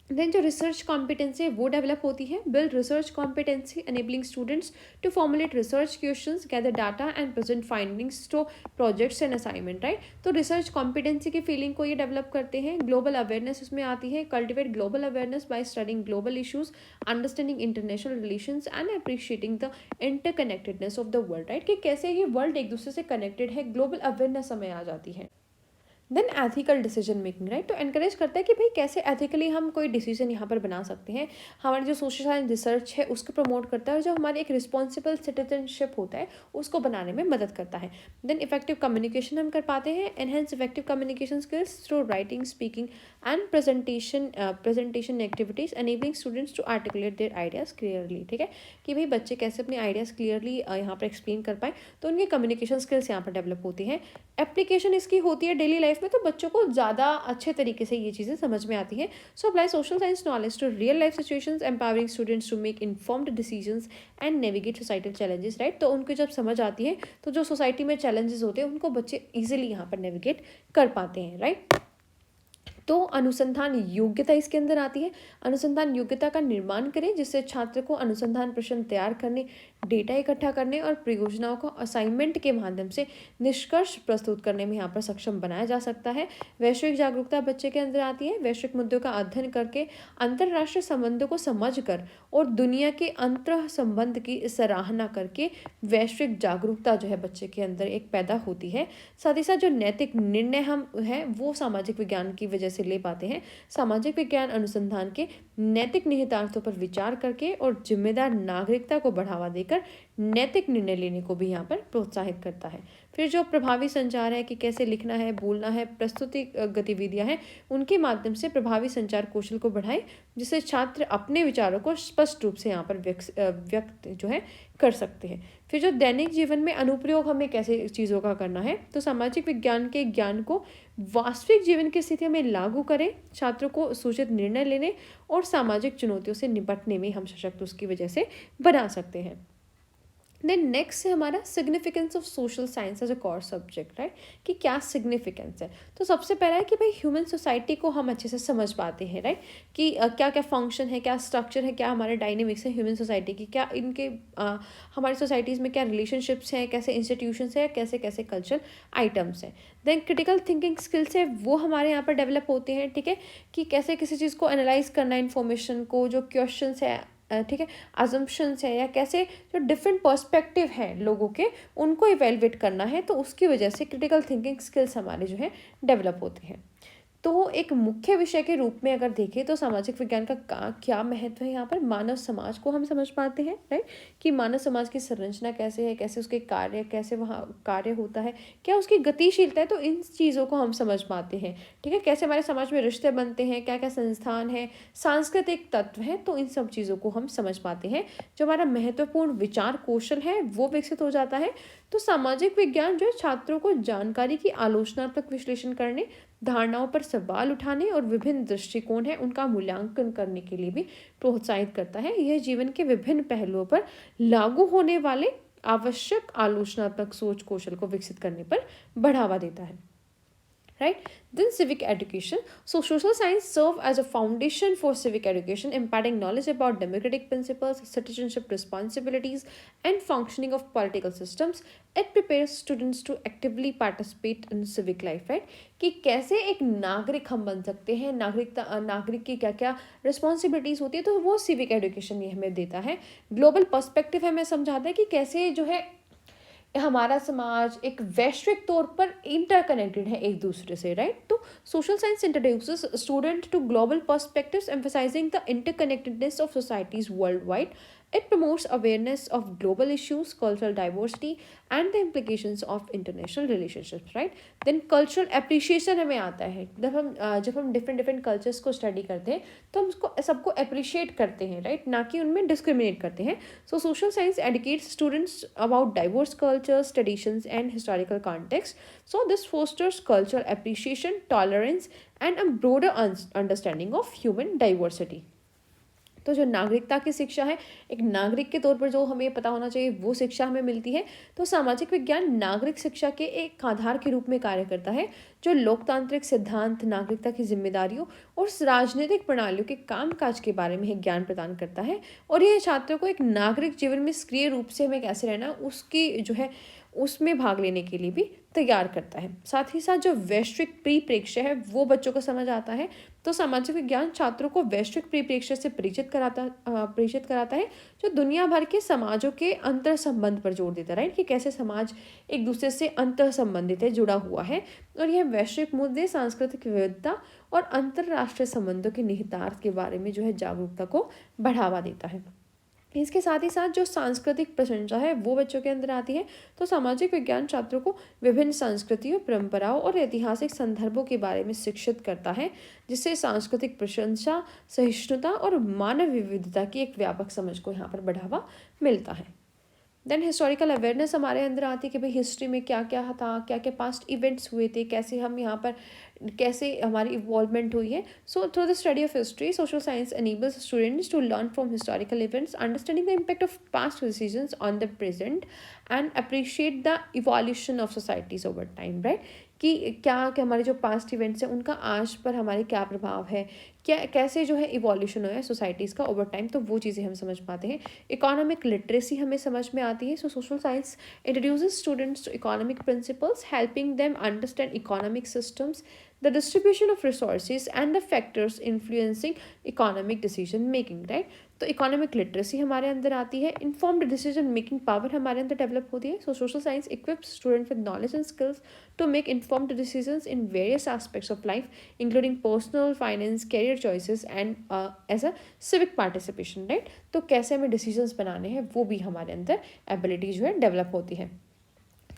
देन जो रिसर्च कॉम्पिटेंसी है वो डेवलप होती है। Build research competency enabling students to formulate research questions, gather data and present findings to projects and assignment, right. तो रिसर्च कॉम्पिटेंसी की फीलिंग को ये डेवलप करते हैं। ग्लोबल अवेयरनेस इसमें आती है। Cultivate global awareness by studying global issues, understanding international relations and appreciating the interconnectedness of the world, right. कि कैसे ये वर्ल्ड एक दूसरे से कनेक्टेड है, ग्लोबल अवेयरनेस हमें आ जाती है। Then ethical decision making, right. तो एनकरेज करता है कि भाई कैसे एथिकली हम कोई डिसीजन यहाँ पर बना सकते हैं। हमारी जो सोशल साइंस रिसर्च है उसको प्रमोट करता है और जो हमारी एक रिस्पॉन्सिबल सिटीजनशिप होता है उसको बनाने में मदद करता है। देन इफेक्टिव कम्युनिकेशन हम कर पाते हैं। Enhance effective communication skills through writing, speaking and presentation activities, enabling students to articulate their ideas clearly, ठीक है। कि भाई बच्चे कैसे अपने आइडियाज क्लियरली यहाँ पर एक्सप्लेन कर पाए, तो उनकी कम्युनिकेशन स्किल्स यहाँ पर डेवलप होती हैं। एप्लीकेशन इसकी होती है डेली लाइफ में, तो बच्चों को ज़्यादा अच्छे तरीके से ये चीज़ें समझ में आती हैं। So apply social science knowledge to real life situations, empowering students to make informed decisions and navigate societal challenges, right. तो उनको जब समझ आती है तो जो सोसाइटी में चैलेंजेस होते हैं उनको बच्चे ईजिली यहाँ पर नेविगेट कर पाते हैं, राइट। तो अनुसंधान योग्यता इसके अंदर आती है। अनुसंधान योग्यता का निर्माण करें जिससे छात्र को अनुसंधान प्रश्न तैयार करने, डेटा इकट्ठा करने और परियोजनाओं को असाइनमेंट के माध्यम से निष्कर्ष प्रस्तुत करने में यहाँ पर सक्षम बनाया जा सकता है। वैश्विक जागरूकता बच्चे के अंदर आती है। वैश्विक मुद्दों का अध्ययन करके अंतर्राष्ट्रीय संबंधों को समझकर और दुनिया के अंतर संबंध की सराहना करके वैश्विक जागरूकता जो है बच्चे के अंदर एक पैदा होती है। साथ ही साथ जो नैतिक निर्णय हम है वो सामाजिक विज्ञान की वजह से ले पाते हैं। सामाजिक विज्ञान अनुसंधान के नैतिक निहितार्थों पर विचार करके और जिम्मेदार नागरिकता को बढ़ावा देकर नैतिक निर्णय लेने को भी यहाँ पर प्रोत्साहित करता है। फिर जो प्रभावी संचार है कि कैसे लिखना है, बोलना है, प्रस्तुति गतिविधियां हैं, उनके माध्यम से प्रभावी संचार कौशल को बढ़ाए जिससे छात्र अपने विचारों को स्पष्ट रूप से यहाँ पर व्यक्त जो है कर सकते हैं। फिर जो दैनिक जीवन में अनुप्रयोग हमें कैसे चीज़ों का करना है, तो सामाजिक विज्ञान के ज्ञान को वास्तविक जीवन की स्थितियों में लागू करें, छात्रों को सूचित निर्णय लेने और सामाजिक चुनौतियों से निपटने में हम सशक्त उसकी वजह से बना सकते हैं। देन नेक्स्ट है हमारा significance of social science as a core subject, right. कि क्या सिग्निफिकेंस है। तो सबसे पहला है कि भाई ह्यूमन सोसाइटी को हम अच्छे से समझ पाते हैं, राइट। कि क्या क्या फंक्शन है, क्या स्ट्रक्चर है, क्या हमारे डायनेमिक्स है ह्यूमन सोसाइटी की, क्या इनके हमारी सोसाइटीज़ में क्या रिलेशनशिप्स हैं, कैसे इंस्टीट्यूशंस हैं, कैसे कैसे कल्चरल आइटम्स हैं। देन क्रिटिकल थिंकिंग स्किल्स है वो हमारे यहाँ पर डेवलप होते हैं, ठीक है। कि कैसे किसी चीज़ को एनालाइज करना, इन्फॉर्मेशन को, जो क्वेश्चंस है, ठीक है, अजम्पशंस है, या कैसे जो डिफरेंट पर्सपेक्टिव है लोगों के उनको इवेलुएट करना है, तो उसकी वजह से क्रिटिकल थिंकिंग स्किल्स हमारे जो है डेवलप होते हैं। तो एक मुख्य विषय के रूप में अगर देखें तो सामाजिक विज्ञान का क्या महत्व है, यहाँ पर मानव समाज को हम समझ पाते हैं, राइट। कि मानव समाज की संरचना कैसे है, कैसे उसके कार्य, कैसे वहाँ कार्य होता है, क्या उसकी गतिशीलता है, तो इन चीज़ों को हम समझ पाते हैं, ठीक है। कैसे हमारे समाज में रिश्ते बनते हैं, क्या क्या संस्थान है, सांस्कृतिक तत्व हैं, तो इन सब चीज़ों को हम समझ पाते हैं। जो हमारा महत्वपूर्ण विचार कौशल है वो विकसित हो जाता है। तो सामाजिक विज्ञान जो है छात्रों को जानकारी की आलोचनात्मक विश्लेषण करने, धारणाओं पर सवाल उठाने और विभिन्न दृष्टिकोण है उनका मूल्यांकन करने के लिए भी प्रोत्साहित करता है। यह जीवन के विभिन्न पहलुओं पर लागू होने वाले आवश्यक आलोचनात्मक सोच कौशल को विकसित करने पर बढ़ावा देता है, right? Then civic education. So social science serve as a foundation for civic education, imparting knowledge about democratic principles, citizenship responsibilities, and functioning of political systems. It prepares students to actively participate in civic life, right? कि कैसे एक नागरिक हम बन सकते हैं, नागरिक की क्या क्या रिस्पॉन्सिबिलिटीज होती है, तो वो सिविक एजुकेशन ये हमें देता है। ग्लोबल पर्सपेक्टिव हमें समझाता है कि कैसे जो है हमारा समाज एक वैश्विक तौर पर इंटरकनेक्टेड है एक दूसरे से, राइट। तो social science introduces student to global perspectives emphasising the interconnectedness of societies worldwide It promotes awareness of global issues, cultural diversity, and the implications of international relationships, right? Then cultural appreciation हमें आता है, जब हम different different cultures को study करते हैं तो हम उसको सबको अप्रिशिएट करते हैं, राइट, ना कि उनमें डिस्क्रिमिनेट करते हैं. So social science educates students about diverse cultures, traditions and historical context. So this fosters cultural appreciation, tolerance, and a broader understanding of human diversity. तो जो नागरिकता की शिक्षा है, एक नागरिक के तौर पर जो हमें पता होना चाहिए वो शिक्षा हमें मिलती है. तो सामाजिक विज्ञान नागरिक शिक्षा के एक आधार के रूप में कार्य करता है, जो लोकतांत्रिक सिद्धांत, नागरिकता की जिम्मेदारियों और राजनीतिक प्रणालियों के कामकाज के बारे में ज्ञान प्रदान करता है. और यह छात्रों को एक नागरिक जीवन में सक्रिय रूप से हमें कैसे रहना उसकी जो है उसमें भाग लेने के लिए भी तैयार करता है. साथ ही साथ जो वैश्विक परिप्रेक्ष्य है वो बच्चों को समझ आता है. तो सामाजिक विज्ञान छात्रों को वैश्विक परिप्रेक्ष्य से परिचित कराता है, जो दुनिया भर के समाजों के अंतर संबंध पर जोर देता है, राइट, कि कैसे समाज एक दूसरे से अंतर संबंधित है, जुड़ा हुआ है. और यह वैश्विक मुद्दे, सांस्कृतिक विविधता और अंतर्राष्ट्रीय संबंधों के निहितार्थ के बारे में जो है जागरूकता को बढ़ावा देता है. इसके साथ ही साथ जो सांस्कृतिक प्रशंसा है वो बच्चों के अंदर आती है. तो सामाजिक विज्ञान छात्रों को विभिन्न संस्कृतियों, परंपराओं और ऐतिहासिक संदर्भों के बारे में शिक्षित करता है, जिससे सांस्कृतिक प्रशंसा, सहिष्णुता और मानव विविधता की एक व्यापक समझ को यहाँ पर बढ़ावा मिलता है. देन हिस्टोरिकल अवेयरनेस हमारे अंदर आती है कि भाई हिस्ट्री में क्या क्या था, क्या क्या पास्ट इवेंट्स हुए थे, कैसे हम यहाँ पर कैसे हमारी इवॉल्वमेंट हुई है. So through the study of history, social science enables students to learn from historical events, understanding the impact of past decisions on the present and appreciate the evolution of societies over time, right, कि क्या क्या हमारे जो past events हैं उनका आज पर हमारे क्या प्रभाव है, क्या कैसे जो है इवोल्यूशन हुआ है सोसाइटीज़ का ओवर टाइम, तो वो चीज़ें हम समझ पाते हैं. इकोनॉमिक लिटरेसी हमें समझ में आती है. So social science introduces students to economic principles, helping them understand economic systems, the distribution of resources and the factors influencing economic decision making, right. तो इकोनॉमिक लिटरेसी हमारे अंदर आती है. इन्फॉर्म्ड डिसीजन मेकिंग पावर हमारे अंदर develop होती है. So social science equips student with knowledge and skills to make informed decisions in various aspects of life, including personal, finance, career choices and as a civic participation, right. तो कैसे हमें decisions बनाने हैं वो भी हमारे अंदर एबिलिटी जो है डेवलप होती है.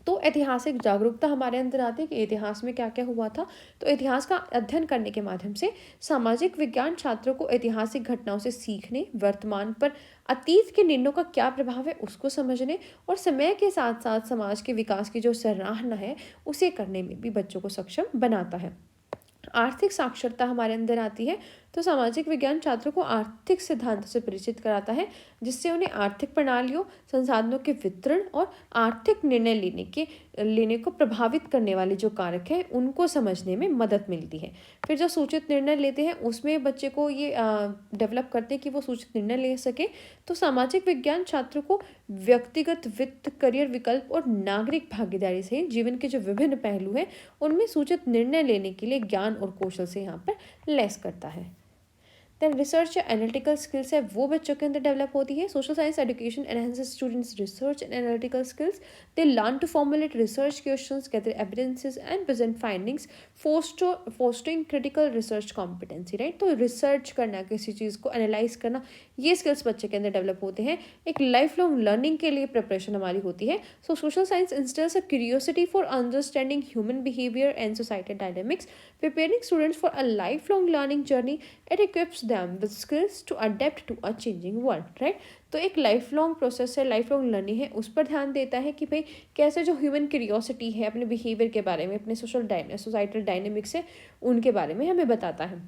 तो ऐतिहासिक जागरूकता हमारे अंदर आती है कि इतिहास में क्या क्या हुआ था. तो इतिहास का अध्ययन करने के माध्यम से सामाजिक विज्ञान छात्रों को ऐतिहासिक घटनाओं से सीखने, वर्तमान पर अतीत के निर्णयों का क्या प्रभाव है उसको समझने और समय के साथ साथ समाज के विकास की जो सराहना है उसे करने में भी बच्चों को सक्षम बनाता है. आर्थिक साक्षरता हमारे अंदर आती है. तो सामाजिक विज्ञान छात्रों को आर्थिक सिद्धांतों से परिचित कराता है, जिससे उन्हें आर्थिक प्रणालियों, संसाधनों के वितरण और आर्थिक निर्णय लेने को प्रभावित करने वाले जो कारक हैं उनको समझने में मदद मिलती है. फिर जो सूचित निर्णय लेते हैं उसमें बच्चे को ये डेवलप करते हैं कि वो सूचित निर्णय ले सके. तो सामाजिक विज्ञान छात्रों को व्यक्तिगत वित्त, करियर विकल्प और नागरिक भागीदारी सहित जीवन के जो विभिन्न पहलू हैं उनमें सूचित निर्णय लेने के लिए ज्ञान और कौशल से यहाँ पर लैस करता है. देन रिसर्च या एनालिटिकल स्किल्स है वो बच्चों के अंदर डेवलप होती है. Social science education enhances students research and analytical skills. They learn to formulate research questions, gather evidences and present findings, fostering critical research competency, right. तो रिसर्च करना, किसी चीज़ को एनालाइज करना, ये स्किल्स बच्चे के अंदर डेवलप होते हैं. एक लाइफ लॉन्ग लर्निंग के लिए प्रिपरेशन हमारी होती है. So social science instills a curiosity for understanding human behaviour and societal dynamics, preparing students for a lifelong learning journey. It equips them with skills to adapt to a changing world, right. तो एक life long process है, life long learning है, उस पर ध्यान देता है कि भाई कैसे जो ह्यूमन क्यूरियोसिटी है अपने बिहेवियर के बारे में, अपने सोसाइटल डायनेमिक्स है उनके बारे में हमें बताता है.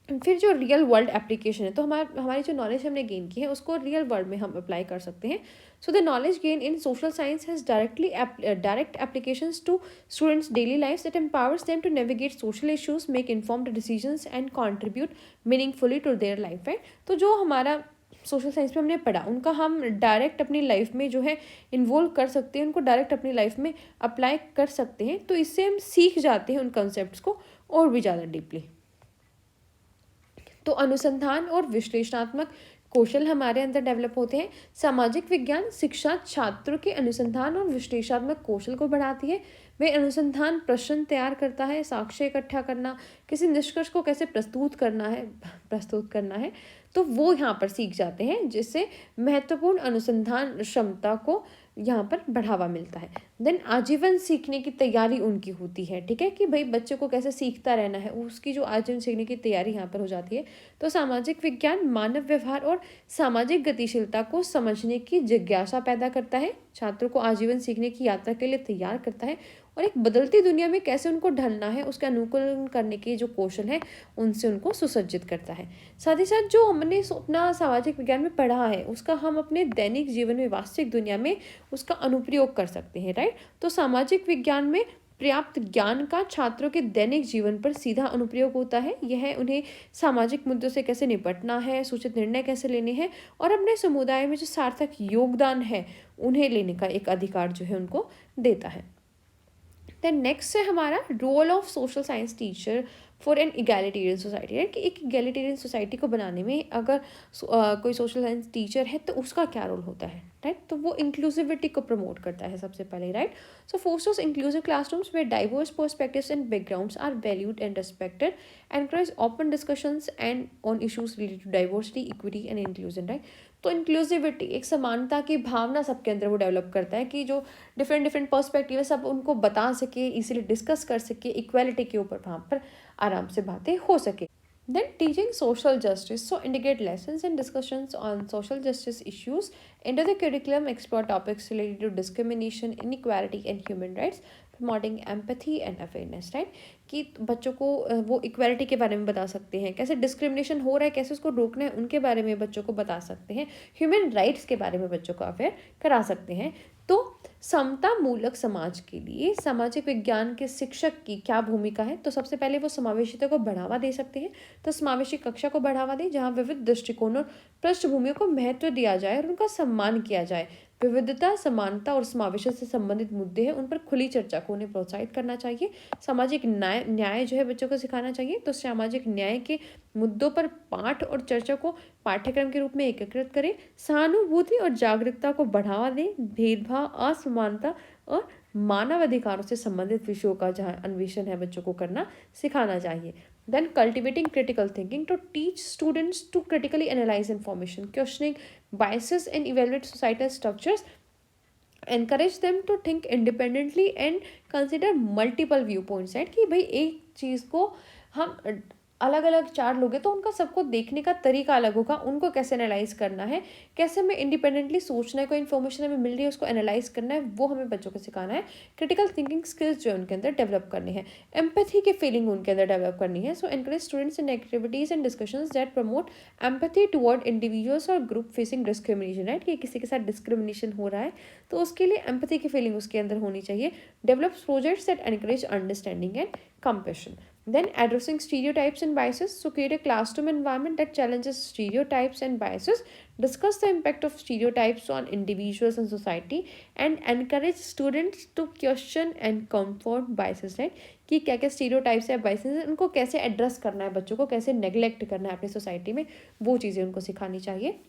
फिर जो रियल वर्ल्ड एप्लीकेशन है, तो हमारी जो नॉलेज हमने गेन की है उसको रियल वर्ल्ड में हम अप्लाई कर सकते हैं. So the knowledge gain in social science has direct applications to students daily life that empowers them to navigate social issues, make informed decisions and contribute meaningfully to their life, right. तो जो हमारा social science में हमने पढ़ा उनका हम direct अपनी life में जो है इन्वॉल्व कर सकते हैं, उनको डायरेक्ट अपनी लाइफ में अप्लाई कर सकते हैं. तो इससे हम सीख जाते हैं उन कंसेप्ट को और भी ज़्यादा डीपली. तो अनुसंधान और विश्लेषणात्मक कौशल हमारे अंदर डेवलप होते हैं। सामाजिक विज्ञान शिक्षा छात्रों के अनुसंधान और विश्लेषणात्मक कौशल को बढ़ाती है। वे अनुसंधान प्रश्न तैयार करता है, साक्ष्य इकट्ठा करना, किसी निष्कर्ष को कैसे प्रस्तुत करना है, तो वो यहाँ पर सीख जाते हैं, जिससे महत्वपूर्ण अनुसंधान क्षमता को यहाँ पर बढ़ावा मिलता है। देन आजीवन सीखने की तैयारी उनकी होती है, ठीक है, कि भाई बच्चे को कैसे सीखता रहना है, उसकी जो आजीवन सीखने की तैयारी यहाँ पर हो जाती है। तो सामाजिक विज्ञान मानव व्यवहार और सामाजिक गतिशीलता को समझने की जिज्ञासा पैदा करता है, छात्रों को आजीवन सीखने की यात्रा के लिए तैयार करता है और एक बदलती दुनिया में कैसे उनको ढलना है, उसका अनुकूलन करने के जो कौशल है उनसे उनको सुसज्जित करता है। साथ ही साथ जो हमने अपना सामाजिक विज्ञान में पढ़ा है उसका हम अपने दैनिक जीवन में, वास्तविक दुनिया में उसका अनुप्रयोग कर सकते हैं, राइट। तो सामाजिक विज्ञान में पर्याप्त ज्ञान का छात्रों के दैनिक जीवन पर सीधा अनुप्रयोग होता है। यह उन्हें सामाजिक मुद्दों से कैसे निपटना है, सूचित निर्णय कैसे लेने हैं और अपने समुदाय में जो सार्थक योगदान है उन्हें लेने का एक अधिकार जो है उनको देता है। देन नेक्स्ट है हमारा role of social science teacher for an egalitarian society, है कि एक इगैलिटेरियन सोसाइटी को बनाने में अगर कोई सोशल साइंस टीचर है तो उसका क्या रोल होता है, राइट। तो वो इंक्लूसिविटी को प्रमोट करता है सबसे पहले, right. So fosters inclusive classrooms where diverse perspectives and backgrounds are valued and respected, encourage open discussions and on issues related to diversity, equity and inclusion, right. तो इंक्लूसिविटी, एक समानता की भावना सबके अंदर वो डेवलप करता है कि जो डिफरेंट डिफरेंट पर्सपेक्टिव है सब उनको बता सके, इजीली डिस्कस कर सके, इक्वालिटी के ऊपर वहाँ पर आराम से बातें हो सके। Then teaching social justice, so integrate lessons and discussions on social justice issues into the curriculum, explore topics related to discrimination, inequality and human rights, promoting empathy and awareness, right। कि बच्चों को वो इक्वालिटी के बारे में बता सकते हैं, कैसे डिस्क्रिमिनेशन हो रहा है, कैसे उसको रोकना है, उनके बारे में बच्चों को बता सकते हैं, ह्यूमन राइट्स के बारे में बच्चों को अवेयर करा सकते हैं। तो समता मूलक समाज के लिए सामाजिक विज्ञान के शिक्षक की क्या भूमिका है, तो सबसे पहले वो समावेशिता को बढ़ावा दे सकते हैं। तो समावेशी कक्षा को बढ़ावा दें जहाँ विविध दृष्टिकोणों और पृष्ठभूमियों को महत्व दिया जाए और उनका सम्मान किया जाए। विविधता, समानता और समावेशन से संबंधित मुद्दे हैं उन पर खुली चर्चा को उन्हें प्रोत्साहित करना चाहिए। सामाजिक न्याय जो है बच्चों को सिखाना चाहिए। तो सामाजिक न्याय के मुद्दों पर पाठ और चर्चा को पाठ्यक्रम के रूप में एकीकृत करें। सहानुभूति और जागरूकता को बढ़ावा दें। भेदभाव, असमानता और मानव अधिकारों से संबंधित विषयों का जहाँ अन्वेषण है बच्चों को करना सिखाना चाहिए। Then cultivating critical thinking to teach students to critically analyze information, questioning biases and evaluate societal structures, encourage them to think independently and consider multiple viewpoints, right। कि भाई एक चीज़ को हम अलग अलग चार लोग हैं तो उनका सबको देखने का तरीका अलग होगा, उनको कैसे एनालाइज करना है, कैसे हमें इंडिपेंडेंटली सोचना है, कोई इन्फॉर्मेशन हमें मिल रही है उसको एनालाइज करना है, वो हमें बच्चों को सिखाना है। क्रिटिकल थिंकिंग स्किल्स जो उनके अंदर डेवलप करनी है, एम्पैथी की फीलिंग उनके अंदर डेवलप करनी है। So encourage students in activities and discussions that promote empathy toward individuals और ग्रुप फेसिंग डिस्क्रिमिनेशन, राइट। कि किसी के साथ डिस्क्रिमिनेशन हो रहा है तो उसके लिए एम्पैथी की फीलिंग उसके अंदर होनी चाहिए। Develop projects that encourage understanding and compassion. Then addressing stereotypes and biases. So create a classroom environment that challenges stereotypes and biases. Discuss the impact of stereotypes on individuals and society and encourage students to question and confront biases, right। कि क्या क्या stereotypes या biases हैं उनको कैसे address करना है, बच्चों को कैसे neglect करना है अपनी सोसाइटी में, वो चीज़ें उनको सिखानी चाहिए।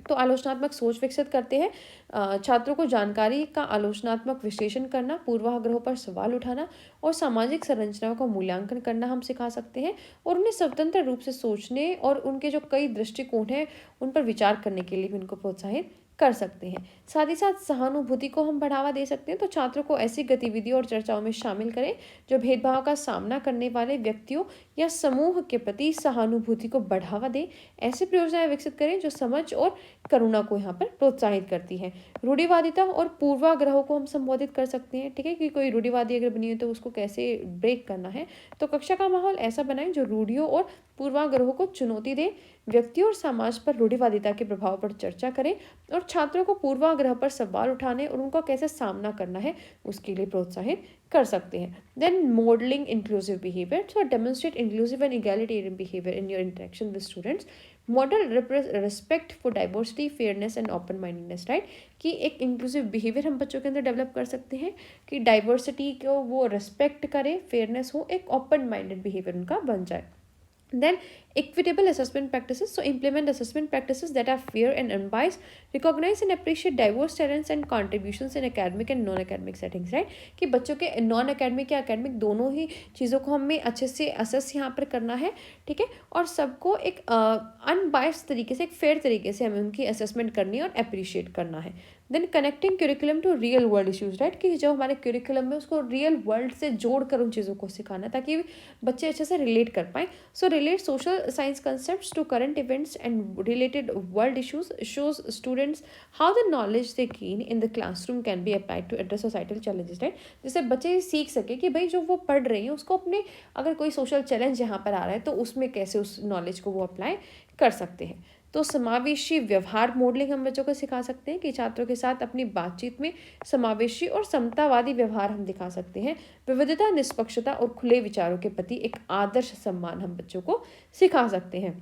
तो आलोचनात्मक सोच विकसित करते हैं। छात्रों को जानकारी का आलोचनात्मक विश्लेषण करना, पूर्वाग्रहों पर सवाल उठाना और सामाजिक संरचनाओं का मूल्यांकन करना हम सिखा सकते हैं और उन्हें स्वतंत्र रूप से सोचने और उनके जो कई दृष्टिकोण हैं उन पर विचार करने के लिए भी उनको प्रोत्साहित कर सकते हैं। साथ ही साथ सहानुभूति को हम बढ़ावा दे सकते हैं। तो छात्रों को ऐसी गतिविधियों और चर्चाओं में शामिल करें जो भेदभाव का सामना करने वाले व्यक्तियों या समूह के प्रति सहानुभूति को बढ़ावा दें। ऐसी परियोजनाएं विकसित करें जो समझ और करुणा को यहाँ पर प्रोत्साहित करती हैं। रूढ़िवादिता और पूर्वाग्रहों को हम संबोधित कर सकते हैं, ठीक है, कि कोई रूढ़िवादी अगर बनी है तो उसको कैसे ब्रेक करना है। तो कक्षा का माहौल ऐसा बनाएं जो रूढ़ियों और पूर्वाग्रहों को चुनौती दे, व्यक्तियों और समाज पर रूढ़िवादिता के प्रभाव पर चर्चा करें और छात्रों को पूर्वाग्रह पर सवाल उठाने और उनका कैसे सामना करना है उसके लिए प्रोत्साहित कर सकते हैं। Then modelling inclusive behaviour. So demonstrate inclusive and egalitarian behaviour in your interaction with students. Model respect for diversity, fairness and open mindedness, right. कि एक इंक्लूसिव बिहेवियर हम बच्चों के अंदर डेवलप कर सकते हैं कि डाइवर्सिटी को वो रिस्पेक्ट करे, फेयरनेस हो, एक ओपन माइंडेड बिहेवियर उनका बन जाए। Then equitable assessment practices. So implement assessment practices that are fair and unbiased, recognize and appreciate diverse talents and contributions in academic and non academic settings, right? कि बच्चों के non academic या academic दोनों ही चीज़ों को हमें अच्छे से असेस यहाँ पर करना है, ठीक है, और सबको एक अनबायस्ड तरीके से, एक फेयर तरीके से हमें उनकी असेसमेंट करनी है और अप्रिशिएट करना है. Then connecting curriculum to real world issues, right, कि जो हमारे क्यूरिकुलम में उसको रियल वर्ल्ड से जोड़ कर उन चीज़ों को सिखाना है ताकि बच्चे अच्छे से रिलेट कर पाएँ. So relate social science concepts to current events and related world issues, shows students how the knowledge they gain in the classroom can be applied to address societal challenges, right? जिससे बच्चे सीख सके कि भाई जो वो पढ़ रहे हैं उसको अपने, अगर कोई सोशल चैलेंज यहाँ पर आ रहा है तो उसमें कैसे उस नॉलेज को वो अप्लाई कर सकते हैं. तो समावेशी व्यवहार मॉडलिंग हम बच्चों को सिखा सकते हैं कि छात्रों के साथ अपनी बातचीत में समावेशी और समतावादी व्यवहार हम दिखा सकते हैं. विविधता, निष्पक्षता और खुले विचारों के प्रति एक आदर्श सम्मान हम बच्चों को सिखा सकते हैं.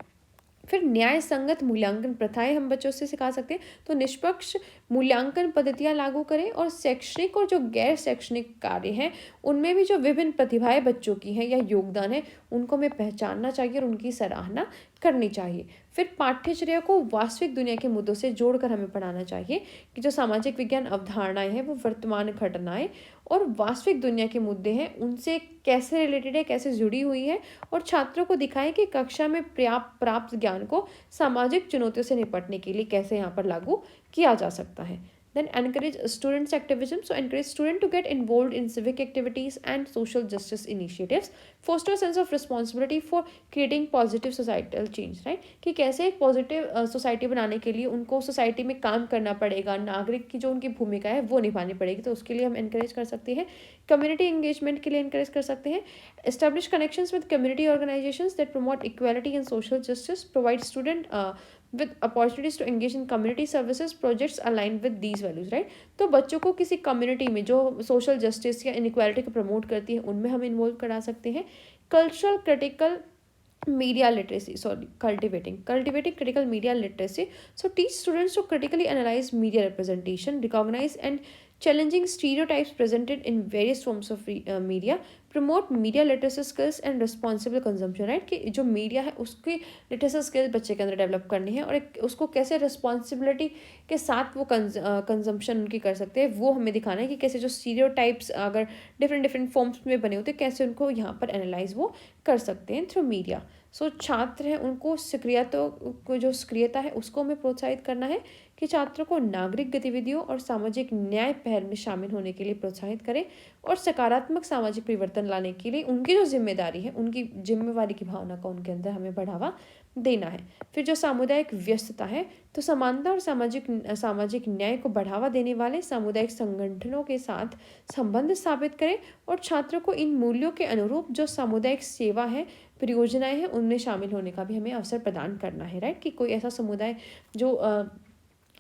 फिर न्याय संगत मूल्यांकन प्रथाएं हम बच्चों से सिखा सकते हैं. तो निष्पक्ष मूल्यांकन पद्धतियां लागू करें और शैक्षणिक और जो गैर शैक्षणिक कार्य हैं उनमें भी जो विभिन्न प्रतिभाएं बच्चों की हैं या योगदान है उनको हमें पहचानना चाहिए और उनकी सराहना करनी चाहिए. फिर पाठ्यचर्या को वास्तविक दुनिया के मुद्दों से जोड़कर हमें पढ़ाना चाहिए कि जो सामाजिक विज्ञान अवधारणाएं हैं वो वर्तमान घटनाएं और वास्तविक दुनिया के मुद्दे हैं उनसे कैसे रिलेटेड है, कैसे जुड़ी हुई है, और छात्रों को दिखाएं कि कक्षा में प्राप्त ज्ञान को सामाजिक चुनौतियों से निपटने के लिए कैसे यहाँ पर लागू किया जा सकता है. Then encourage students activism. So encourage students to get involved in civic activities and social justice initiatives. Foster a sense of responsibility for creating positive societal change, right? कि कैसे एक पॉजिटिव सोसाइटी बनाने के लिए उनको सोसाइटी में काम करना पड़ेगा, नागरिक की जो उनकी भूमिका है वो निभानी पड़ेगी. तो उसके लिए हम encourage कर सकते हैं. कम्युनिटी एंगेजमेंट के लिए encourage कर सकते हैं. Establish connections with community organizations that promote equality and social justice. Provide student with opportunities to engage in community services projects aligned with these values, right? तो बच्चों को किसी कम्युनिटी में जो सोशल जस्टिस या इनइक्वालिटी को प्रमोट करती है उनमें हम इन्वॉल्व करा सकते हैं. Cultural critical media literacy, sorry, cultivating critical media literacy. So teach students to critically analyze media representation, recognize and challenging stereotypes presented in various forms of media, promote media literacy skills and responsible consumption, right? कि जो media है उसकी literacy skills बच्चे के अंदर develop करनी है और एक उसको कैसे रिस्पॉन्सिबिलिटी के साथ वो कंजम्पशन उनकी कर सकते हैं वो हमें दिखाना है कि कैसे जो स्टीरियोटाइप्स अगर डिफरेंट डिफरेंट फॉर्म्स में बने होते हैं कैसे उनको यहाँ पर एनालाइज वो कर सकते हैं थ्रू मीडिया. सो छात्र हैं उनको सक्रियता को जो सक्रियता है उसको हमें प्रोत्साहित करना है कि छात्रों को नागरिक गतिविधियों और सामाजिक न्याय पहल में शामिल होने के लिए प्रोत्साहित करें और सकारात्मक सामाजिक परिवर्तन लाने के लिए उनकी जो जिम्मेदारी है उनकी जिम्मेवारी की भावना को उनके अंदर हमें बढ़ावा देना है. फिर जो सामुदायिक व्यस्तता है तो समानता और सामाजिक न्याय को बढ़ावा देने वाले सामुदायिक संगठनों के साथ संबंध स्थापित करें और छात्रों को इन मूल्यों के अनुरूप जो सामुदायिक सेवा है परियोजनाएं हैं उनमें शामिल होने का भी हमें अवसर प्रदान करना है, राइट? कि कोई ऐसा समुदाय जो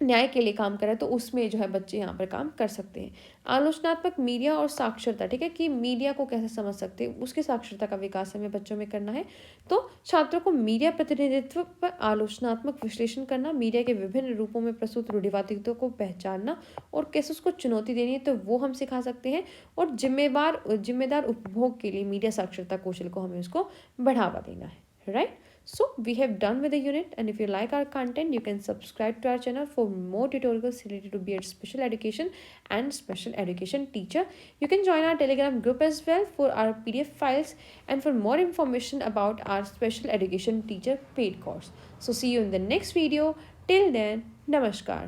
न्याय के लिए काम कर रहा है तो उसमें जो है बच्चे यहाँ पर काम कर सकते हैं. आलोचनात्मक मीडिया और साक्षरता, ठीक है, कि मीडिया को कैसे समझ सकते हैं उसके साक्षरता का विकास हमें बच्चों में करना है. तो छात्रों को मीडिया प्रतिनिधित्व पर आलोचनात्मक विश्लेषण करना, मीडिया के विभिन्न रूपों में प्रस्तुत रूढ़िवादित्व को पहचानना और कैसे उसको चुनौती देनी है तो वो हम सिखा सकते हैं. और जिम्मेदार उपभोग के लिए मीडिया साक्षरता कौशल को हमें उसको बढ़ावा देना है, right? So we have done with the unit, and if you like our content you can subscribe to our channel for more tutorials related to B.Ed special education and special education teacher. You can join our Telegram group as well for our PDF files and for more information about our special education teacher paid course. So see you in the next video. Till then, namaskar.